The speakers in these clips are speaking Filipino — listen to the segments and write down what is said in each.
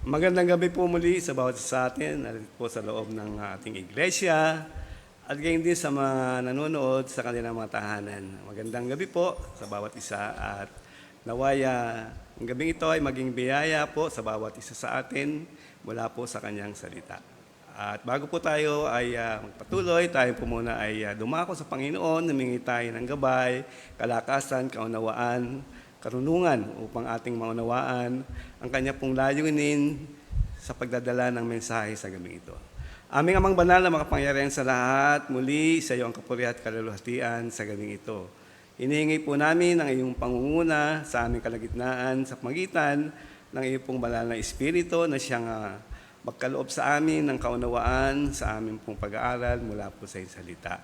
Magandang gabi po muli sa bawat isa sa atin, narito po sa loob ng ating iglesia at gayon din sa mga nanonood sa kanilang mga tahanan. Magandang gabi po sa bawat isa at nawaya ang gabing ito ay maging biyaya po sa bawat isa sa atin mula po sa kanyang salita. At bago po tayo ay magpatuloy, tayo po muna ay dumako sa Panginoon, humingi tayo ng gabay, kalakasan, kaunawaan, karunungan upang ating maunawaan ang kanya pong layunin sa pagdadala ng mensahe sa gabing ito. Aming Amang Banal na makapangyarihan sa lahat, muli sa iyo ang kapurihan at kaluluhatian sa gabing ito. Hinihingi po namin ang iyong pangunguna sa aming kalagitnaan sa pagitan ng iyong pong banal na Espiritu na siyang magkaloob sa amin ng kaunawaan sa aming pong pag-aaral mula po sa iyong salita.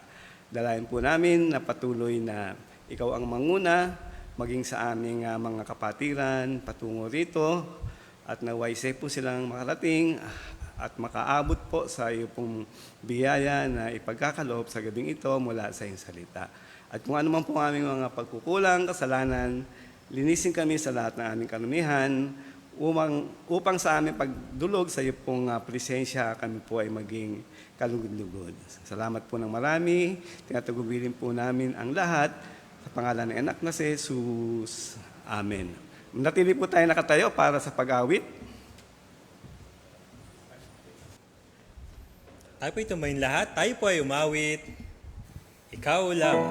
Dalayan po namin na patuloy na ikaw ang manguna, maging sa aming mga kapatiran patungo rito at nawaysay po silang makarating at makaabot po sa iyo pong biyaya na ipagkakaloob sa gabing ito mula sa iyong salita. At kung ano man po aming mga pagkukulang, kasalanan, linisin kami sa lahat ng aming karumihan upang sa aming pagdulog sa iyo pong presensya kami po ay maging kalugod-lugod. Salamat po ng marami, tinatagubilin po namin ang lahat sa pangalan ng anak na si Jesus. Amen. Manatili po tayo nakatayo para sa pag-awit. Tayo po tumayin lahat, tayo po ay umawit. Ikaw lang.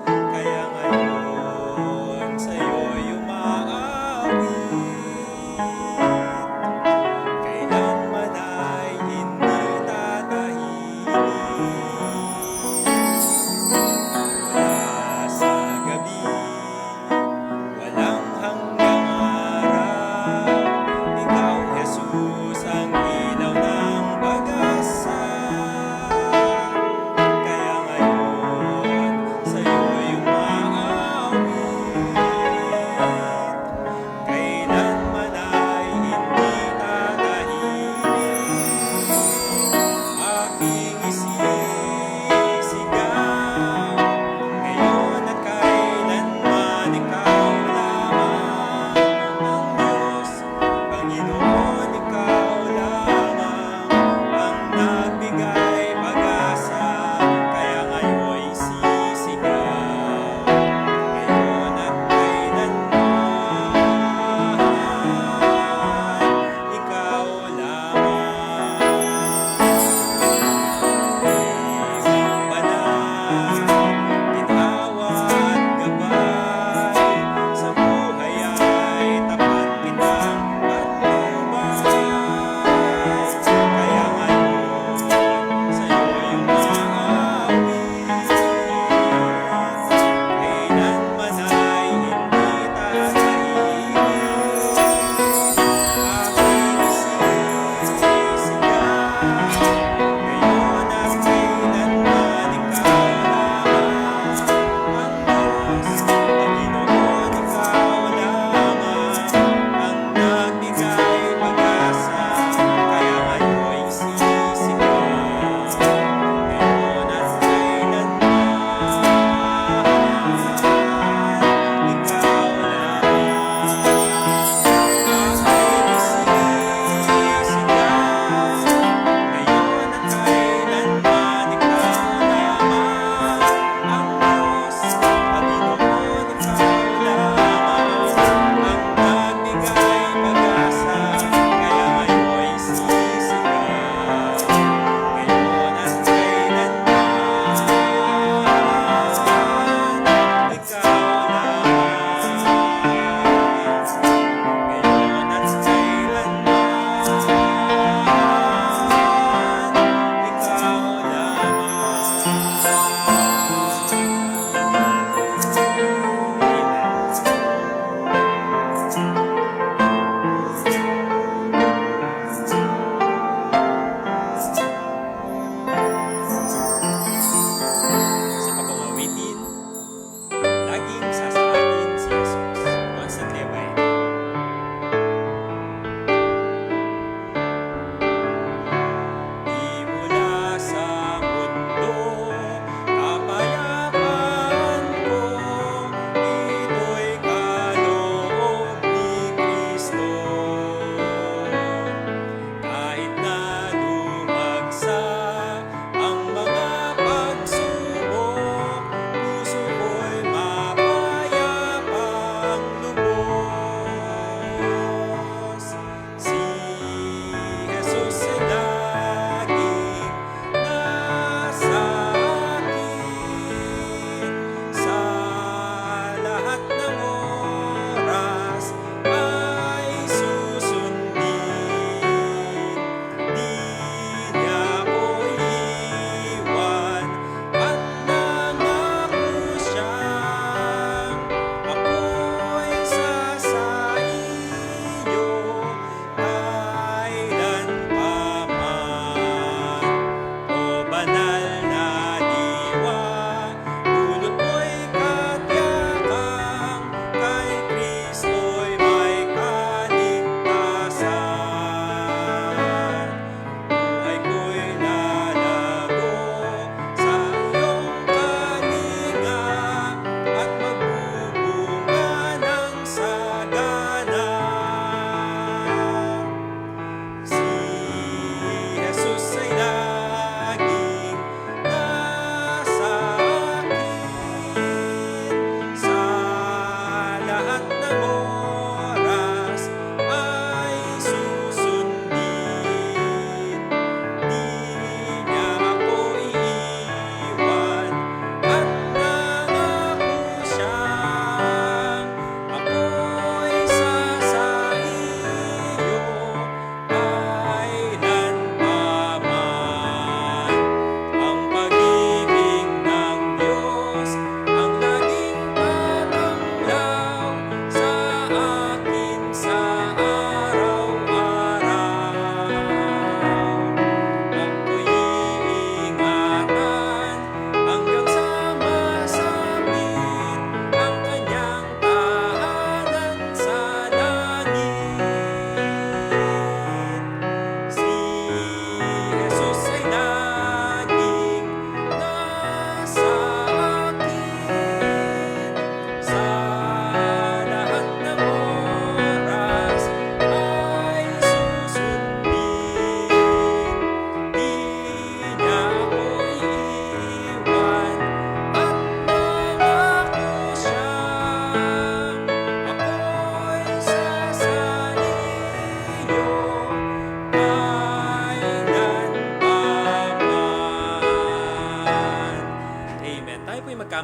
Kaya ngayon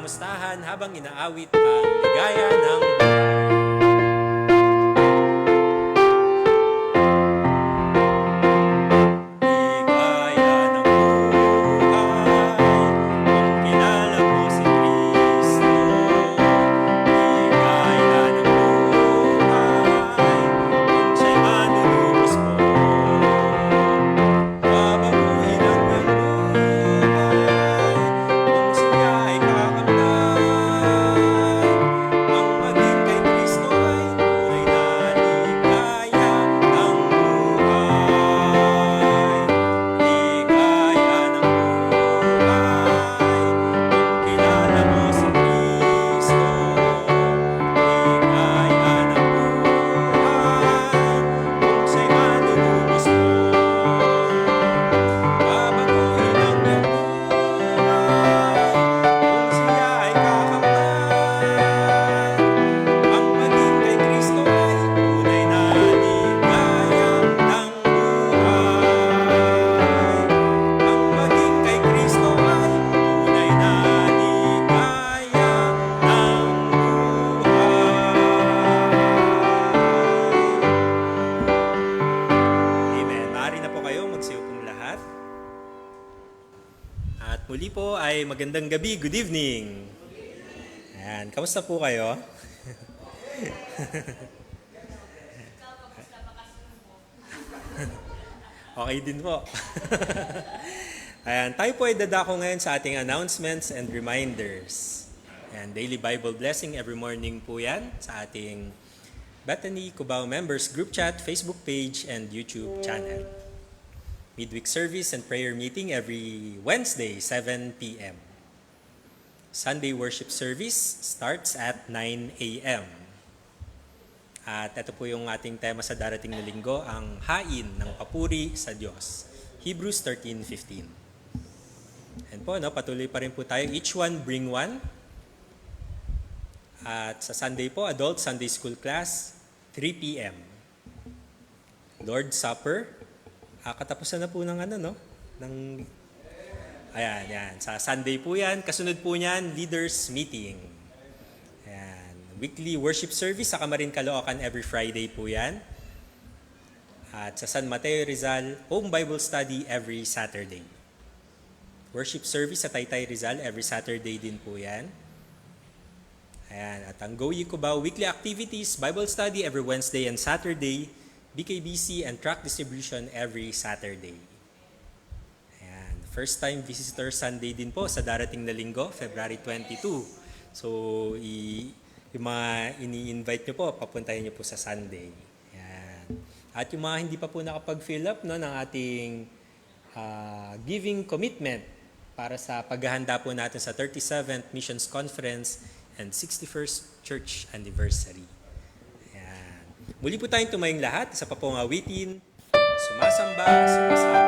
kamustahan habang inaawit ang ligaya ng buhay. Ligaya ng buhay, kung kilala mo si Kristo. Ligaya ng buhay, kung siya'y manunubos mo. Babaguhin ang iyong buhay, kung siya ay kakamtan. Ang maging kay Kristo ay tunay na ligaya ng buhay. Ligaya ng buhay, kung kilala mo si Kristo. Ligaya ng buhay, kung siya'y manunubos mo. Babaguhin ang iyong buhay, kung siya ay kakamtan. Ang maging kay Kristo ay tunay na ligaya ng buhay. Ang maging kay Kristo ay tunay na ligaya ng buhay. Amen. Maaari na po kayo magsiupong lahat. At muli po ay magandang gabi, good evening. Ayan, kamusta po kayo? Okay din po. Ayan, tayo po ay dadako ngayon sa ating announcements and reminders. Ayan, daily Bible blessing every morning po yan sa ating Bethany Cubao Members Group Chat, Facebook page, and YouTube channel. Midweek service and prayer meeting every Wednesday, 7 p.m. Sunday worship service starts at 9 a.m. At ito po yung ating tema sa darating na linggo, ang hain ng papuri sa Diyos. Hebrews 13:15. And po, patuloy pa rin po tayo. Each one bring one. At sa Sunday po, Adult Sunday School Class, 3 p.m. Lord's Supper, katapusan na po ng Ayan. Sa Sunday po yan. Kasunod po niyan, Leaders Meeting. Ayan. Weekly worship service sa Camarin, Caloocan every Friday po yan. At sa San Mateo Rizal, home Bible study every Saturday. Worship service sa Taytay Rizal every Saturday din po yan. Ayan. At ang Go Ye Cubao weekly activities, Bible study every Wednesday and Saturday, BKBC and tract distribution every Saturday. Ayan. First time visitor Sunday din po sa darating na linggo, February 22. So, yung mga ini-invite nyo po, papuntahin nyo po sa Sunday. Ayan. At yung mga hindi pa po nakapag-fill up ng ating giving commitment para sa paghahanda po natin sa 37th Missions Conference and 61st Church Anniversary. Ayan. Muli po tayong tumayong lahat, isa pa pong awitin, sumasamba, sumasamba.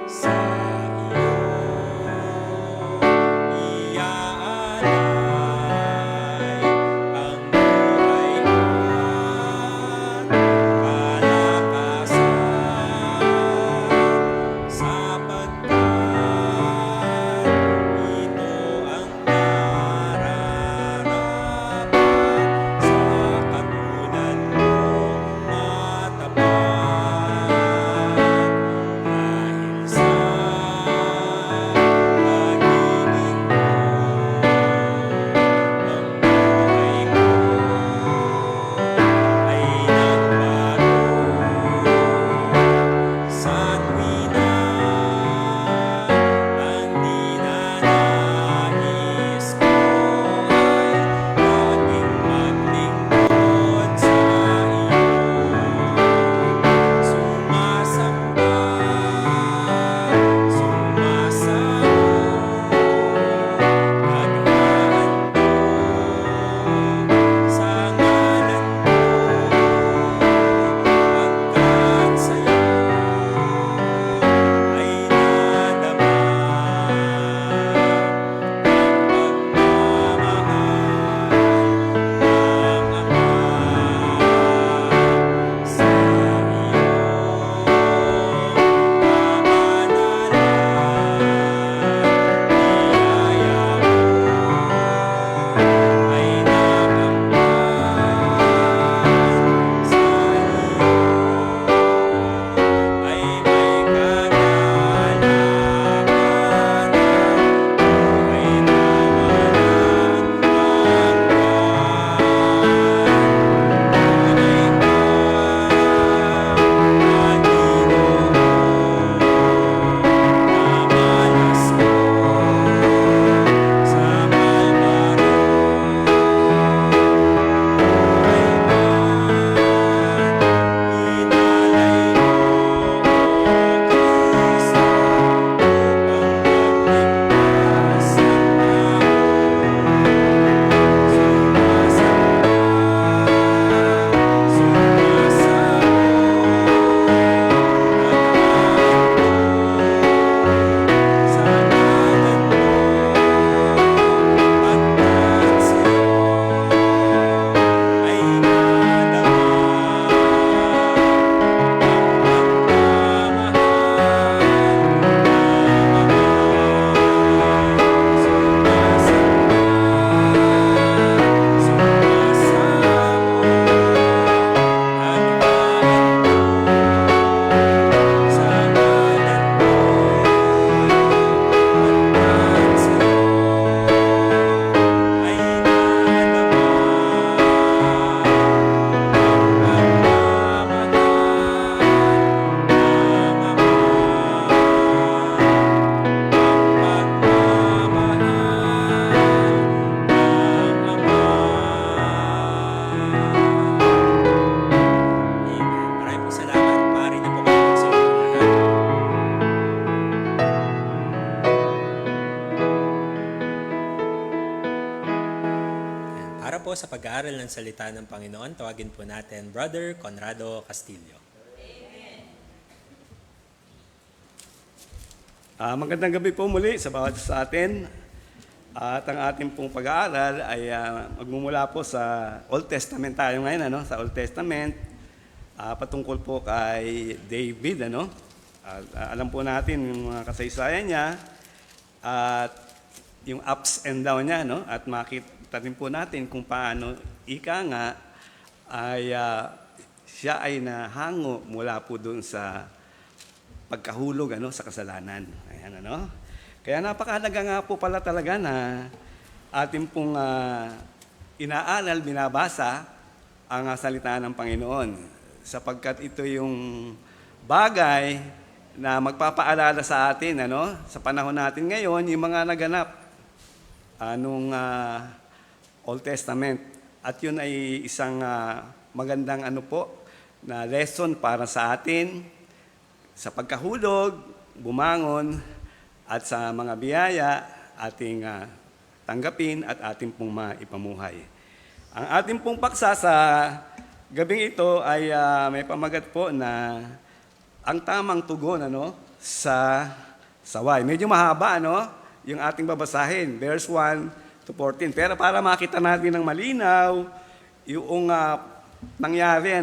Sa katulad Para po sa pag-aaral ng salita ng Panginoon, tawagin po natin Brother Conrado Castillo. Magandang gabi po muli sa bawat sa atin. At ang ating pong pag-aaral ay magmumula po sa Old Testament tayo ngayon, sa Old Testament, patungkol po kay David, alam po natin yung mga kasaysayan niya at yung ups and down niya, at makita rin po natin kung paano ika nga ay siya ay nahango mula po doon sa pagkahulog sa kasalanan. Ayan, Kaya napakahalaga nga po pala talaga na ating pong inaaral, binabasa ang salita ng Panginoon, sapagkat ito yung bagay na magpapaalala sa atin, sa panahon natin ngayon, yung mga naganap nung Old Testament. At yun ay isang magandang na lesson para sa atin sa pagkahulog, bumangon, at sa mga biyaya ating tanggapin at ating pong maipamuhay. Ang ating pong paksa sa gabing ito ay may pamagat po na ang tamang tugon sa saway. Medyo mahaba yung ating babasahin, verse 1 to 14. Pero para makita natin ng malinaw yung nangyari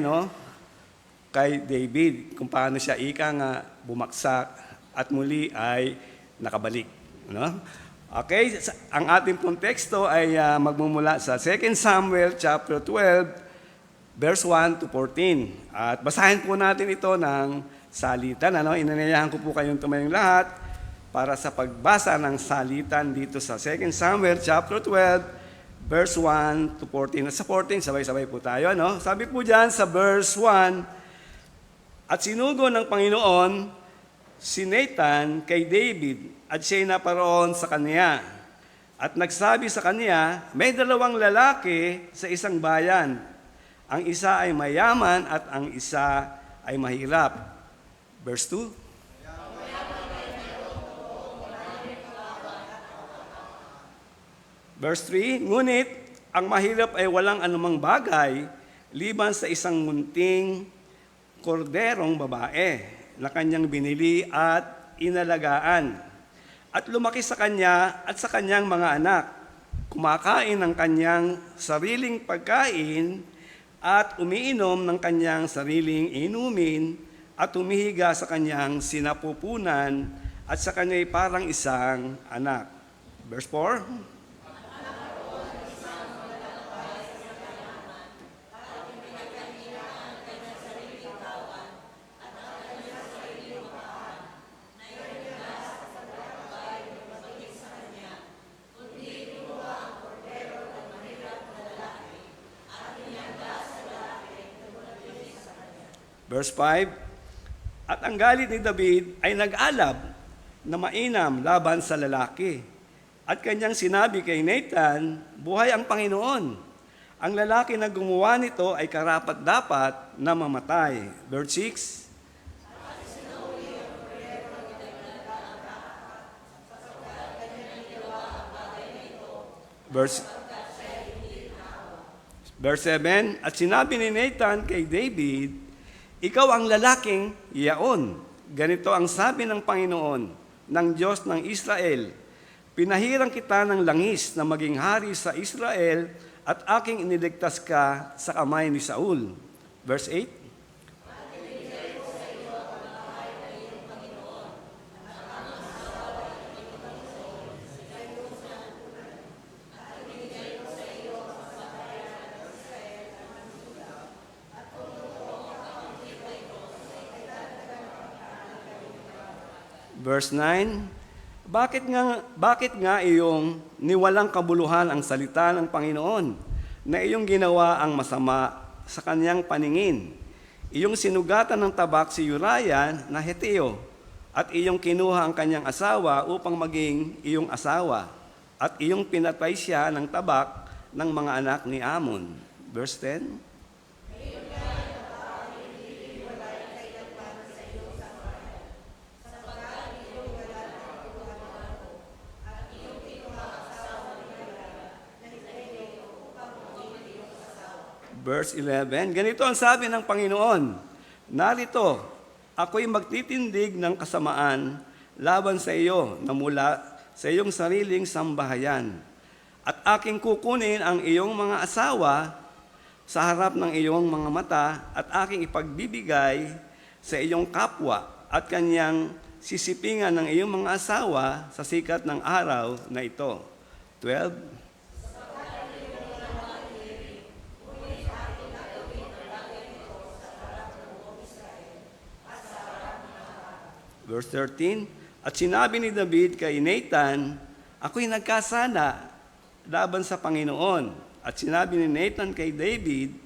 kay David, kung paano siya bumaksak at muli ay nakabalik. Okay, ang ating pong teksto ay magmumula sa 2 Samuel chapter 12, verse 1 to 14. At basahin po natin ito ng salitan. Inanayahan ko po kayong tumayong lahat para sa pagbasa ng salitan dito sa 2 Samuel chapter 12, verse 1 to 14. At sa 14, sabay-sabay po tayo. Sabi po dyan sa verse 1, at sinugo ng Panginoon si Nathan kay David at siya'y naparoon sa kanya. At nagsabi sa kanya, may dalawang lalaki sa isang bayan. Ang isa ay mayaman at ang isa ay mahirap. Verse 2. Verse 3, ngunit ang mahirap ay walang anumang bagay liban sa isang munting korderong babae na kanyang binili at inalagaan. At lumaki sa kanya at sa kanyang mga anak. Kumakain ng kanyang sariling pagkain at umiinom ng kanyang sariling inumin at humihiga sa kanyang sinapupunan at sa kanya'y parang isang anak. Verse 4. Verse 5, at ang galit ni David ay nag-alab na mainam laban sa lalaki. At kanyang sinabi kay Nathan, buhay ang Panginoon. Ang lalaki na gumawa nito ay karapat-dapat na mamatay. Verse 6, Verse 7, at sinabi ni Nathan kay David, ikaw ang lalaking yaon. Ganito ang sabi ng Panginoon, ng Diyos ng Israel. Pinahirang kita ng langis na maging hari sa Israel at aking iniligtas ka sa kamay ni Saul. Verse 8. Verse 9, bakit nga iyong niwalang kabuluhan ang salita ng Panginoon na iyong ginawa ang masama sa kanyang paningin? Iyong sinugatan ng tabak si Uriah na Heteo at iyong kinuha ang kanyang asawa upang maging iyong asawa at iyong pinatay siya ng tabak ng mga anak ni Ammon. Verse 10, verse 11, ganito ang sabi ng Panginoon, narito, ako'y magtitindig ng kasamaan laban sa iyo na mula sa iyong sariling sambahayan. At aking kukunin ang iyong mga asawa sa harap ng iyong mga mata at aking ipagbibigay sa iyong kapwa at kanyang sisipingan ng iyong mga asawa sa sikat ng araw na ito. 12. Verse 13, at sinabi ni David kay Nathan, ako'y nagkasala laban sa Panginoon. At sinabi ni Nathan kay David,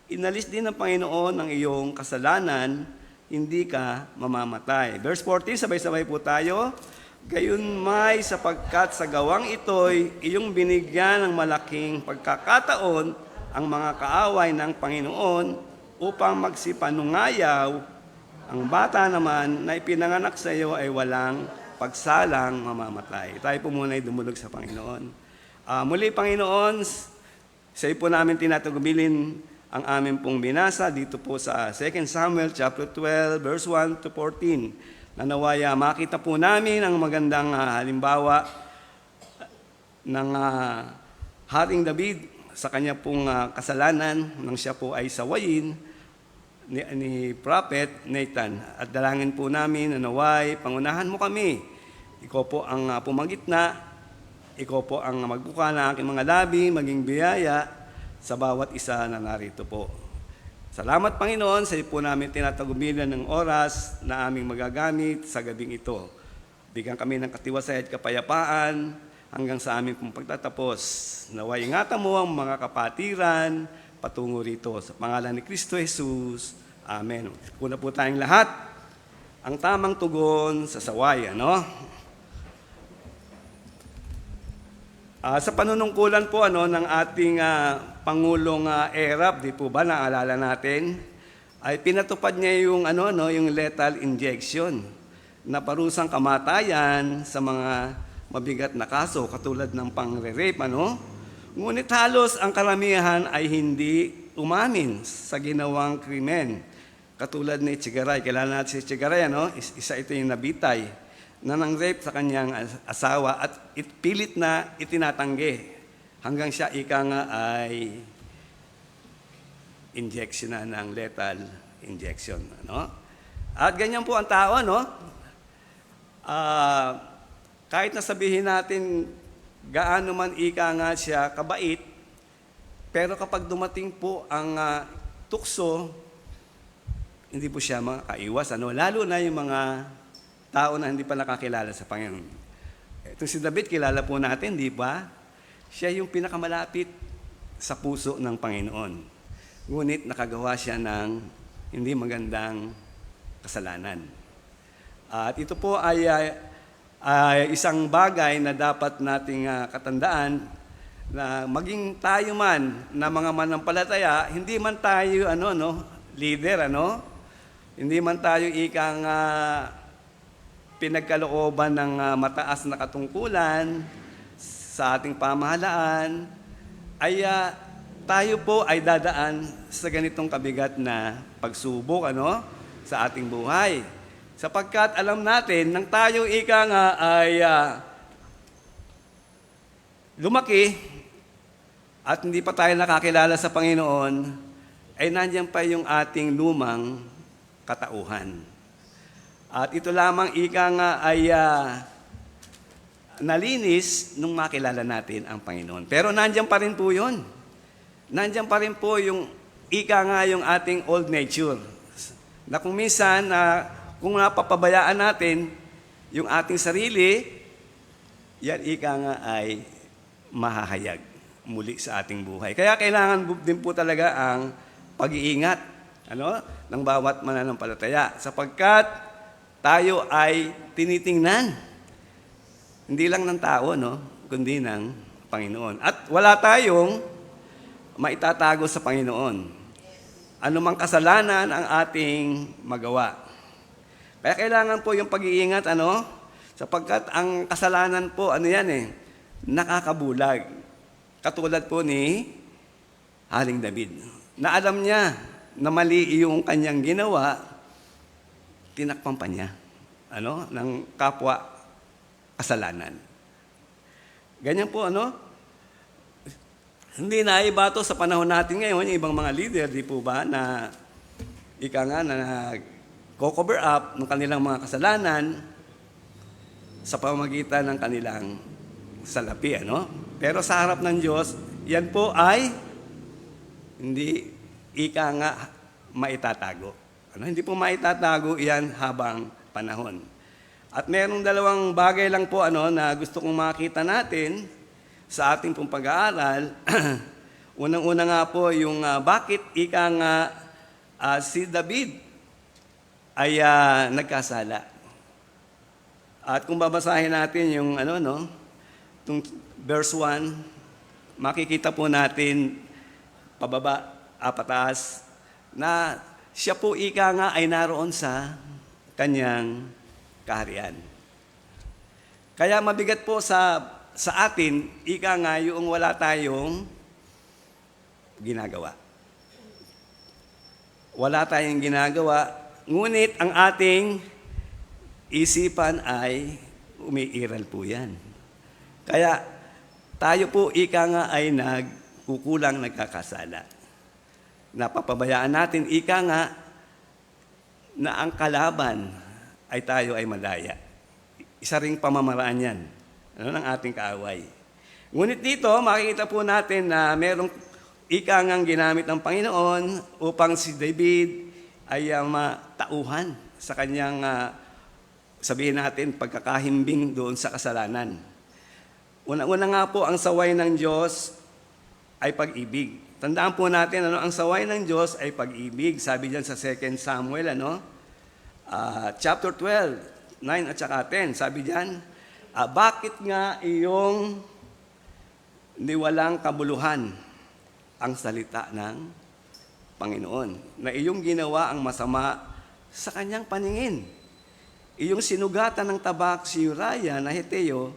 inalis din ng Panginoon ang iyong kasalanan, hindi ka mamamatay. Verse 14, sabay-sabay po tayo. Gayon may sapagkat sa gawang ito'y iyong binigyan ng malaking pagkakataon ang mga kaaway ng Panginoon upang magsipanungayaw. Ang bata naman na ipinanganak sa iyo ay walang pagsalang mamamatay. Tayo po muna ay dumulog sa Panginoon. Muli, Panginoon, sa iyo po namin tinatagubilin ang aming pong binasa dito po sa 2 Samuel chapter 12, verse 1 to 14. Nanawaya, makita po namin ang magandang halimbawa ng Haring David sa kanya pong kasalanan nang siya po ay sawayin ni Prophet Nathan. At dalangin po namin na naway, pangunahan mo kami. Ikaw po ang pumagitna, ikaw po ang magbuka ng aking mga labi, maging biyaya sa bawat isa na narito po. Salamat, Panginoon, sa iyo po namin tinatagubilan ng oras na aming magagamit sa gabing ito. Bigyan kami ng katiwasay at kapayapaan hanggang sa aming pong pagtatapos. Naway, ingatan mo ang mga kapatiran patungo rito. Sa pangalan ni Kristo Jesus. Amen. Kuna po tayong lahat. Ang tamang tugon sa sawayan, no? Sa panunungkulan po ng ating Pangulong Erap, di po ba naalala natin, ay pinatupad niya yung yung lethal injection na parusang kamatayan sa mga mabigat na kaso katulad ng pangre-rape, Ngunit halos ang karamihan ay hindi umamin sa ginawang krimen. Katulad ni Chigaray, kilala natin si Chigaray, isa ito yung nabitay na nang-rape sa kanyang asawa at pilit na itinatanggi hanggang siya ay injection na ng lethal injection. At ganyan po ang tao, kahit na sabihin natin gaano man nga siya kabait, pero kapag dumating po ang tukso, hindi po siya makaiwas. Lalo na yung mga tao na hindi pa nakakilala sa Panginoon. Itong si David, kilala po natin, di ba? Siya yung pinakamalapit sa puso ng Panginoon. Ngunit nakagawa siya ng hindi magandang kasalanan. At ito po ay isang bagay na dapat nating katandaan na maging tayo man na mga manampalataya, hindi man tayo leader, hindi man tayo ikang pinagkalooban ng mataas na katungkulan sa ating pamahalaan, ay tayo po ay dadaan sa ganitong kabigat na pagsubok sa ating buhay. Sapagkat alam natin, nang tayo ay lumaki at hindi pa tayo nakakilala sa Panginoon, ay nandiyan pa yung ating lumang katauhan. At ito lamang ay nalinis nung makilala natin ang Panginoon. Pero nandiyan pa rin po yun. Nandiyan pa rin po yung yung ating old nature. Na kung minsan, kung napapabayaan natin yung ating sarili, yan ay mahahayag muli sa ating buhay. Kaya kailangan din po talaga ang pag-iingat ng bawat mananampalataya. Sapagkat tayo ay tinitingnan. Hindi lang ng tao, kundi ng Panginoon. At wala tayong maitatago sa Panginoon. Ano mang kasalanan ang ating magawa. Kaya kailangan po yung pag-iingat, sapagkat ang kasalanan po, nakakabulag. Katulad po ni Haring David. na alam niya na mali yung kanyang ginawa, tinakpan pa niya ng kapwa kasalanan. Ganyan po, hindi na iba to sa panahon natin ngayon, yung ibang mga leader, di po ba, na cover up ng kanilang mga kasalanan sa pamamagitan ng kanilang salapi, Pero sa harap ng Diyos, yan po ay hindi maitatago. Hindi po maitatago yan habang panahon. At merong dalawang bagay lang po na gusto kong makita natin sa ating pong pag-aaral. Unang-una nga po yung bakit si David ay nagkasala. At kung babasahin natin yung itong verse 1, makikita po natin pababa, pataas, na siya po ay naroon sa kanyang kaharian. Kaya mabigat po sa atin, yung wala tayong ginagawa. Wala tayong ginagawa, ngunit ang ating isipan ay umiiral po yan. Kaya tayo po ay nagkukulang, nagkakasala. Napapabayaan natin na ang kalaban ay tayo ay madaya. Isa ring pamamaraan yan ng ating kaaway. Ngunit dito, makikita po natin na merong ngang ginamit ng Panginoon upang si David ay matauhan sa kanyang, sabihin natin, pagkakahimbing doon sa kasalanan. Una nga po, ang saway ng Diyos ay pag-ibig. Tandaan po natin, ang saway ng Diyos ay pag-ibig. Sabi diyan sa 2 Samuel, chapter 12, 9 at saka 10, sabi diyan, bakit nga iyong niwalang kabuluhan ang salita ng Panginoon, na iyong ginawa ang masama sa kanyang paningin. Iyong sinugatan ng tabak si Uriah na Heteo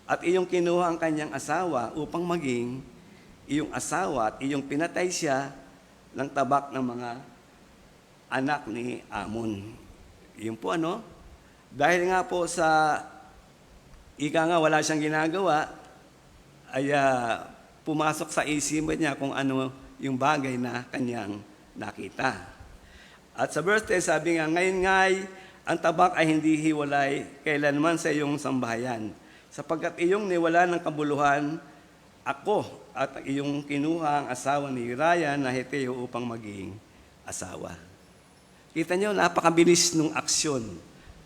at iyong kinuha ang kanyang asawa upang maging iyong asawa at iyong pinatay siya ng tabak ng mga anak ni Amon. Yun po dahil nga po sa wala siyang ginagawa, ay pumasok sa isipan niya kung ano yung bagay na kanyang nakita. At sa verse 10, sabi nga, ngayon nga'y ang tabak ay hindi hiwalay kailanman sa iyong sambahayan, sapagkat iyong niwala ng kabuluhan ako at iyong kinuha ang asawa ni Uriah na Heteo upang maging asawa. Kita niyo, napakabilis ng aksyon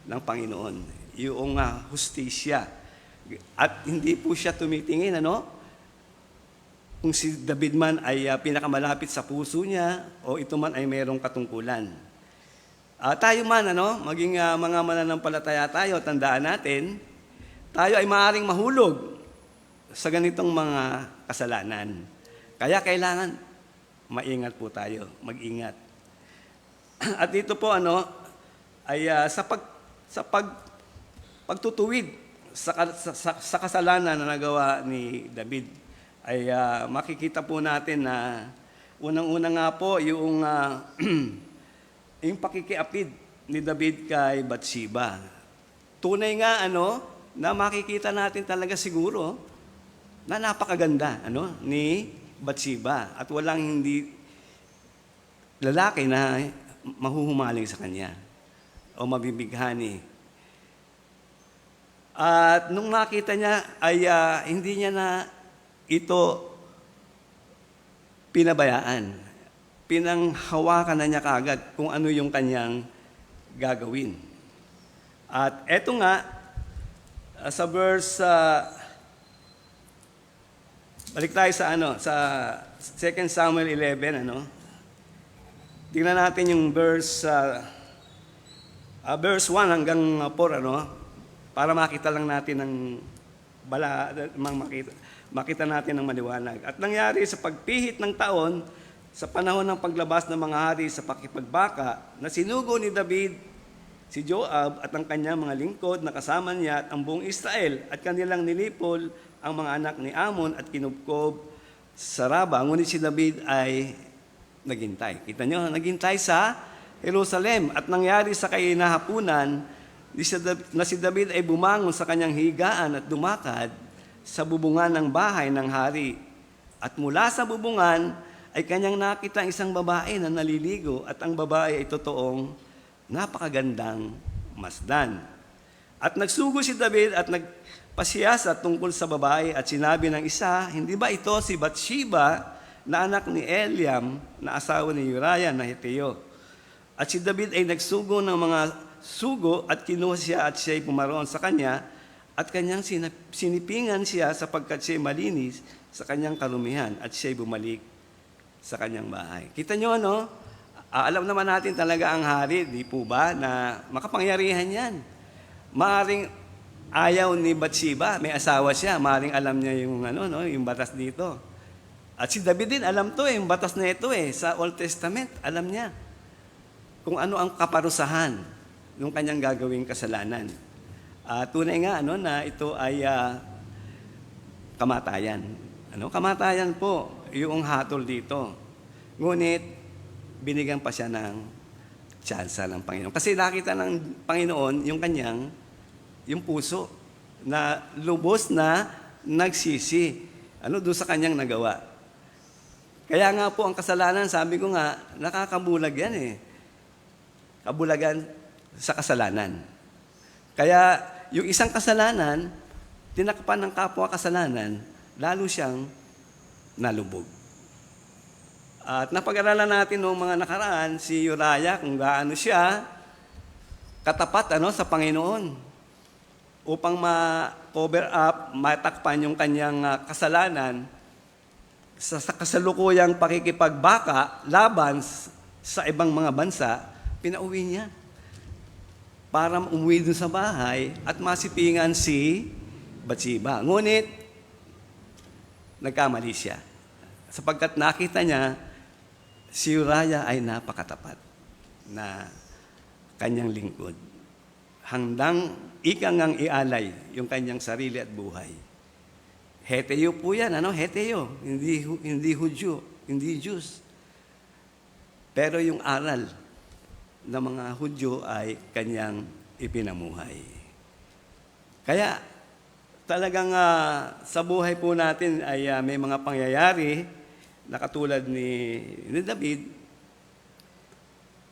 ng Panginoon. Yung hustisya. At hindi po siya tumitingin, kung si David man ay pinakamalapit sa puso niya o ito man ay mayroong katungkulan. Tayo man, maging mga mananampalataya tayo, tandaan natin, tayo ay maaaring mahulog sa ganitong mga kasalanan. Kaya kailangan maingat po tayo, mag-ingat. At dito po ay sa pagtutuwid sa kasalanan na nagawa ni David, ay makikita po natin na unang-una nga po yung yung pakikiapid ni David kay Bathsheba. Tunay nga na makikita natin talaga siguro na napakaganda ni Bathsheba at walang hindi lalaki na mahuhumaling sa kanya o mabibighani. At nung makita niya ay hindi niya na ito pinabayaan. Pinanghawakan na niya kaagad kung ano yung kanyang gagawin. At eto nga, sa verse, balik tayo sa 2 Samuel 11, Tingnan natin yung verse 1 hanggang 4, para makita lang natin makita natin ng maliwanag. At nangyari sa pagpihit ng taon, sa panahon ng paglabas ng mga hari sa pakipagbaka, na sinugo ni David si Joab at ang kanyang mga lingkod na kasama niya at ang buong Israel at kanilang nilipol ang mga anak ni Amon at kinubkob sa Raba. Ngunit si David ay naghintay. Kita nyo, naghintay sa Jerusalem. At nangyari sa kainahapunan na si David ay bumangon sa kanyang higaan at dumakad sa bubungan ng bahay ng hari. At mula sa bubungan ay kanyang nakita ang isang babae na naliligo at ang babae ay totoong napakagandang masdan. At nagsugo si David at nagpasiyasa tungkol sa babae at sinabi ng isa, hindi ba ito si Bathsheba na anak ni Eliam na asawa ni Uriah na Heteo? At si David ay nagsugo ng mga sugo at kinuha siya at siya'y pumaroon sa kanya at kanyang sinipingan siya sapagkat siya'y malinis sa kanyang karumihan at siya'y bumalik sa kanyang bahay. Kita nyo, ano? Alam naman natin talaga ang hari, di po ba, na makapangyarihan yan. Maaring ayaw ni Bathsheba, may asawa siya, maaring alam niya yung, yung batas dito. At si David din, alam to yung batas na ito sa Old Testament, alam niya kung ano ang kaparusahan ng kanyang gagawing kasalanan. Tunay nga na ito ay kamatayan. Kamatayan po yung hatol dito. Ngunit binigyan pa siya ng tsansa ng Panginoon. Kasi nakita ng Panginoon yung puso na lubos na nagsisi doon sa kanyang nagawa. Kaya nga po ang kasalanan, sabi ko nga, nakakabulag yan Kabulagan sa kasalanan. Kaya yung isang kasalanan, tinakpan ng kapwa kasalanan, lalo siyang nalubog. At napag-aralan natin noong mga nakaraan, si Uriah, kung gaano siya katapat sa Panginoon upang ma-cover up, matakpan yung kanyang kasalanan sa kasalukuyang pakikipagbaka laban sa ibang mga bansa, pinauwi niya para umuwi dun sa bahay at masipingan si Bathsheba. Ngunit, nagkamali siya. Sapagkat nakita niya, si Uriah ay napakatapat na kanyang lingkod. Handang ikangang ialay yung kanyang sarili at buhay. Heteo po yan, Heteo, hindi Hudyo, hindi Jews. Pero yung aral ng mga Hudyo ay kanyang ipinamuhay. Kaya talagang sa buhay po natin ay may mga pangyayari na katulad ni David,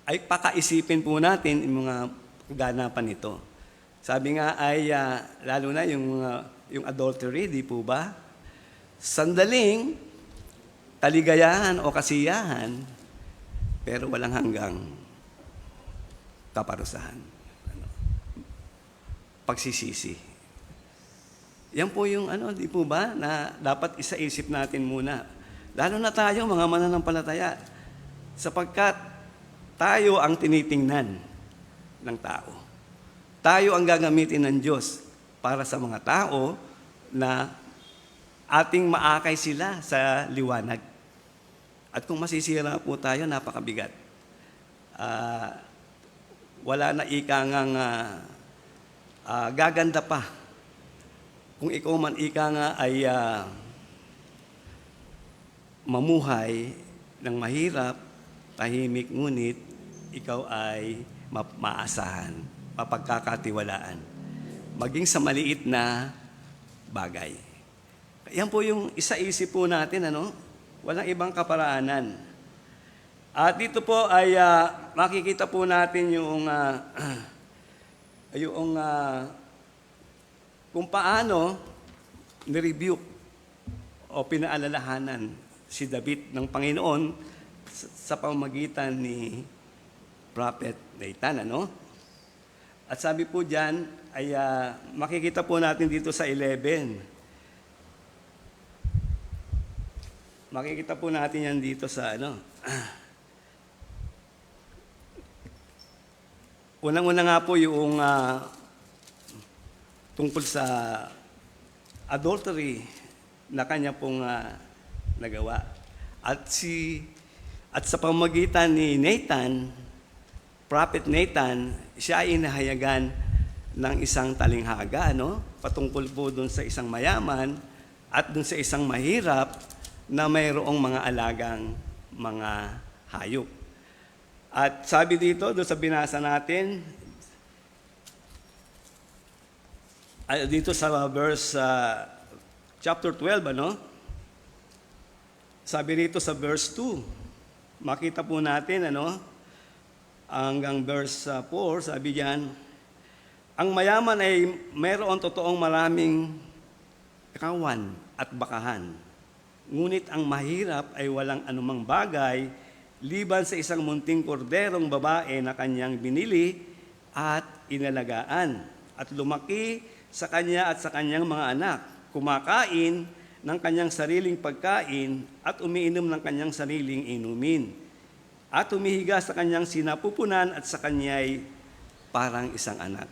ay pakaisipin po natin yung mga kaganapan nito. Sabi nga ay, lalo na yung adultery, di po ba? Sandaling kaligayahan o kasiyahan, pero walang hanggang kaparusahan. Pagsisisi. Yan po yung di po ba, na dapat isaisip natin muna. Lalo na tayo, mga mananampalataya, sapagkat tayo ang tinitingnan ng tao. Tayo ang gagamitin ng Diyos para sa mga tao na ating maakay sila sa liwanag. At kung masisira po tayo, napakabigat. Wala na ikangang gaganda pa. Kung ikaw man ika nga ay mamuhay ng mahirap, tahimik, ngunit ikaw ay maasahan, mapagkakatiwalaan. Maging sa maliit na bagay. Yan po yung isa-isip po natin, walang ibang kaparaanan. At dito po ay makikita po natin yung kung paano ni-rebuke o pinaalalahanan si David ng Panginoon sa pamamagitan ni Prophet Nathan, At sabi po diyan ay makikita po natin dito sa 11. Makikita po natin yan dito sa Unang-una nga po yung tungkol sa adultery na kanya pong nagawa. At sa pamamagitan ni Nathan, Prophet Nathan, siya ay inahayagan ng isang talinghaga, patungkol po doon sa isang mayaman at doon sa isang mahirap na mayroong mga alagang mga hayop. At sabi dito, doon sa binasa natin, dito sa verse, chapter 12, sabi rito sa verse 2, makita po natin, hanggang verse 4, sabi diyan, ang mayaman ay mayroon totoong maraming kawan at bakahan. Ngunit ang mahirap ay walang anumang bagay liban sa isang munting korderong babae na kanyang binili at inalagaan at lumaki sa kanya at sa kanyang mga anak, kumakain ng kanyang sariling pagkain at umiinom ng kanyang sariling inumin at humihiga sa kanyang sinapupunan at sa kanya'y parang isang anak.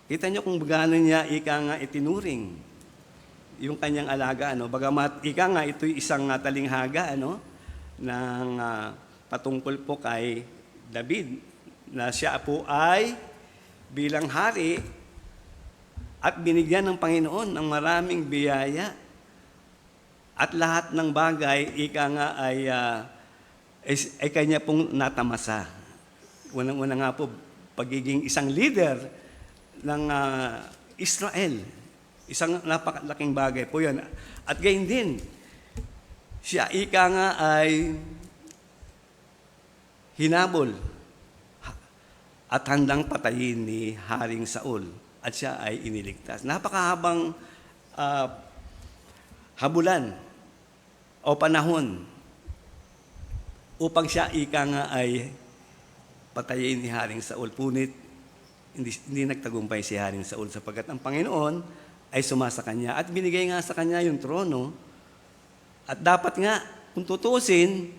Kita niyo kung gaano niya ika nga itinuring yung kanyang alaga, bagamat ika nga ito'y isang talinghaga, ng patungkol po kay David, na siya po ay bilang hari at binigyan ng Panginoon ng maraming biyaya at lahat ng bagay, ika nga ay kanya pong natamasa. Unang-una nga po, pagiging isang leader ng Israel. Isang napakalaking bagay po yan. At gayon din, siya ika nga ay hinabol at handang patayin ni Haring Saul at siya ay iniligtas. Napakahabang habulan o panahon upang siya ika nga ay patayin ni Haring Saul. Punit, hindi nagtagumpay si Haring Saul sapagkat ang Panginoon ay sumasa kanya at binigay nga sa kanya yung trono. At dapat nga, kung tutusin,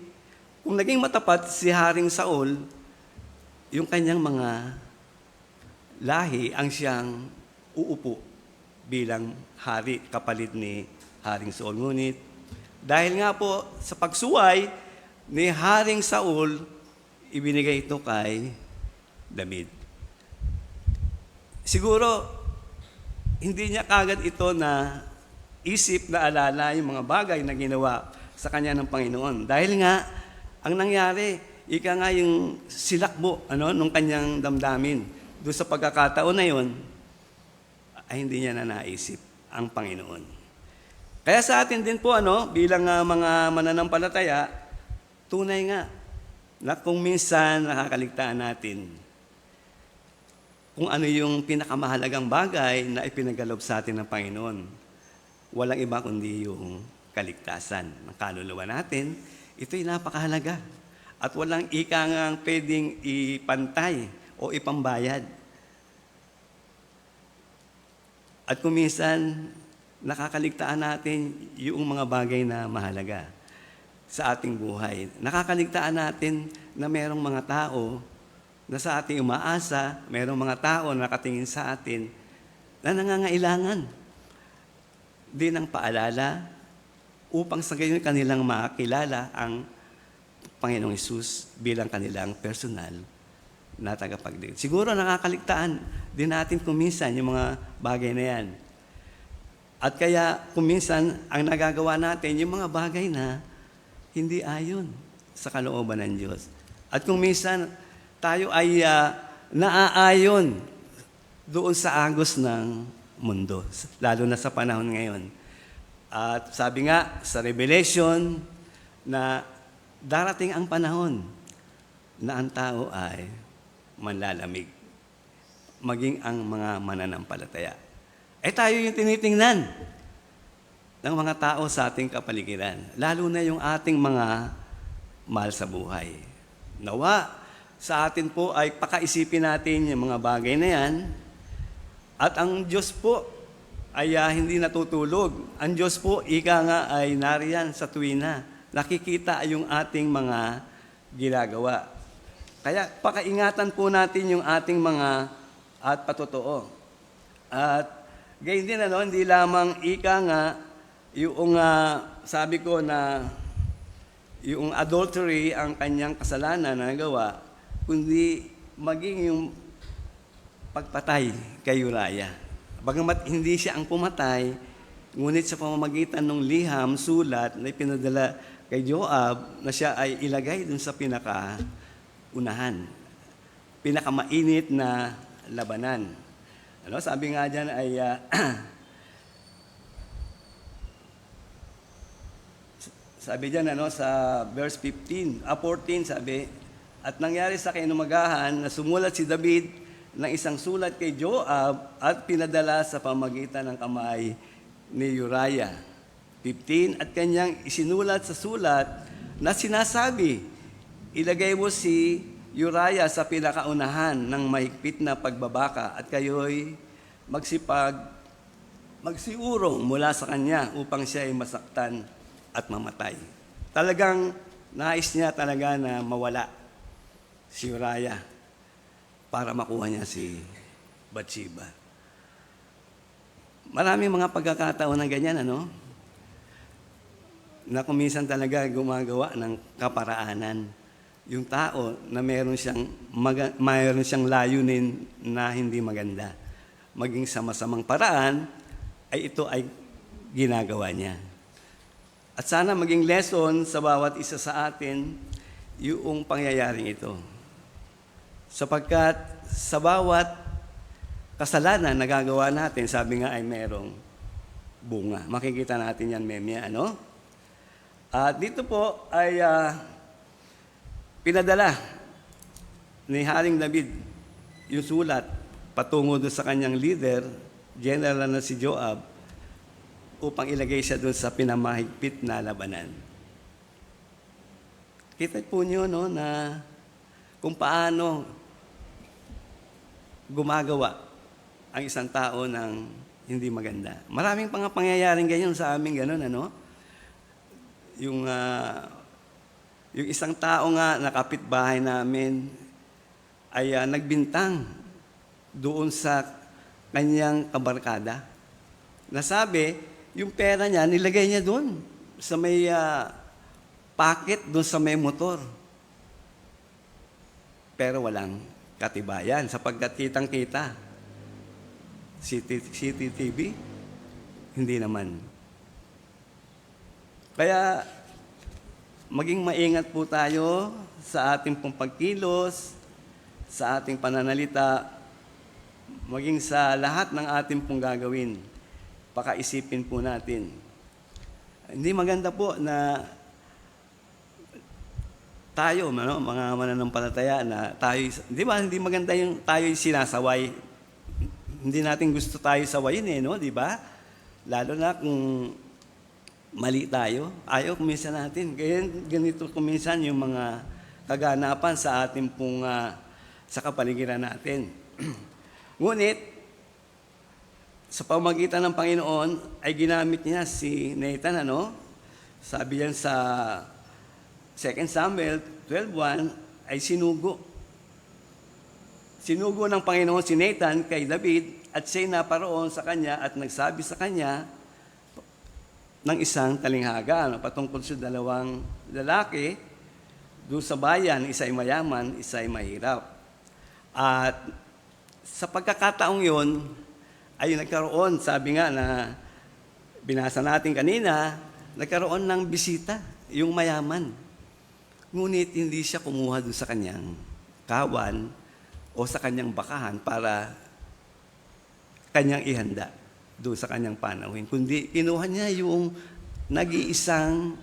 kung naging matapat si Haring Saul, yung kanyang mga lahi ang siyang uupo bilang hari kapalit ni Haring Saul. Ngunit, dahil nga po sa pagsuway ni Haring Saul, ibinigay ito kay David. Siguro, hindi niya kagad ito na isip na alala yung mga bagay na ginawa sa kanya ng Panginoon. Dahil nga, ang nangyari, ika nga yung silakbo nung kanyang damdamin. Doon sa pagkakataon na yun, ay hindi niya na naisip ang Panginoon. Kaya sa atin din po, bilang mga mananampalataya, tunay nga na kung minsan nakakaligtaan natin kung ano yung pinakamahalagang bagay na ipinagalob sa atin ng Panginoon. Walang iba kundi yung kaligtasan ng kaluluwa natin. Ito'y napakahalaga. At walang ika ngang pwedeng ipantay o ipambayad. At kung minsan, nakakaligtaan natin yung mga bagay na mahalaga sa ating buhay. Nakakaligtaan natin na merong mga tao na sa ating umaasa, merong mga tao na nakatingin sa atin na nangangailangan din ang paalala upang sa gayon kanilang makilala ang Panginoong Hesus bilang kanilang personal na tagapagligtas. Siguro nakakaligtaan din natin kung minsan yung mga bagay na yan. At kaya kung minsan ang nagagawa natin yung mga bagay na hindi ayon sa kalooban ng Diyos. At kung minsan tayo ay naaayon doon sa agos ng mundo, lalo na sa panahon ngayon. At sabi nga sa Revelation na darating ang panahon na ang tao ay manlalamig, maging ang mga mananampalataya. Tayo yung tinitingnan ng mga tao sa ating kapaligiran, lalo na yung ating mga mahal sa buhay. Nawa, sa atin po ay pakaisipin natin yung mga bagay na yan. At ang Diyos po ay hindi natutulog. Ang Diyos po, ika nga ay nariyan sa tuwina. Nakikita yung ating mga ginagawa. Kaya pakaingatan po natin yung ating mga at patotoo. At gayon din, hindi lamang ika nga yung sabi ko na yung adultery ang kanyang kasalanan na nagawa, kundi maging yung pagpatay kay Uriah. Bagamat hindi siya ang pumatay, Ngunit sa pamamagitan ng liham, sulat na ipinadala kay Joab na siya ay ilagay dun sa pinakaunahan, pinakamainit na labanan. Ano, sabi nga dyan ay sabi dyan sa verse 14, sabi, at nangyari sa kinumagahan na sumulat si David ng isang sulat kay Joab at pinadala sa pamagitan ng kamay ni Uriah. 15, at kanyang isinulat sa sulat na sinasabi, ilagay mo si Uriah sa pinakaunahan ng mahigpit na pagbabaka at kayo'y magsiurong mula sa kanya upang siya ay masaktan at mamatay. Talagang nais niya talaga na mawala si Uriah para makuha niya si Bathsheba. Maraming mga pagkakataon na ganyan, na kuminsan talaga gumagawa ng kaparaanan. Yung tao na mayroon siyang layunin na hindi maganda. Maging sa masamang paraan, ay ito ay ginagawa niya. At sana maging lesson sa bawat isa sa atin yung pangyayaring ito. Sapagkat sa bawat kasalanan na gagawa natin, sabi nga ay merong bunga. Makikita natin yan, Memya, At dito po ay pinadala ni Haring David yung sulat patungo doon sa kanyang leader, general na si Joab, upang ilagay siya doon sa pinamahigpit na labanan. Kita po niyo, na kung paano gumagawa ang isang tao ng hindi maganda. Maraming pangyayaring ganyan sa amin, Yung isang tao nga na kapitbahay namin ay nagbintang doon sa kanyang kabarkada. Nasabi, yung pera niya, nilagay niya doon sa may pocket, doon sa may motor. Pero walang katibayan sapagkat kitang-kita. CCTV? Hindi naman. Kaya, maging maingat po tayo sa ating pong pagkilos, sa ating pananalita, maging sa lahat ng ating pong gagawin. Pakaisipin po natin. Hindi maganda po na tayo, mga mananampalataya na tayo, di ba, hindi maganda yung tayo'y sinasaway. Hindi natin gusto tayo sawayin di ba? Lalo na kung mali tayo, ayaw kuminsan natin. Kaya ganito kuminsan yung mga kaganapan sa ating pong sa kapaligiran natin. Ngunit, sa pamagitan ng Panginoon, ay ginamit niya si Nathan, Sabi yan sa 2 Samuel 12:1, ay sinugo. Sinugo ng Panginoon si Nathan kay David at siya'y naparoon sa kanya at nagsabi sa kanya ng isang talinghaga patungkol sa dalawang lalaki doon sa bayan, isa ay mayaman, isa ay mahirap. At sa pagkakataong yon ay nagkaroon, sabi nga na binasa natin kanina, nagkaroon ng bisita, yung mayaman. Ngunit hindi siya kumuha doon sa kanyang kawan o sa kanyang bakahan para kanyang ihanda doon sa kanyang panauhin. Kundi kinuha niya yung nag-iisang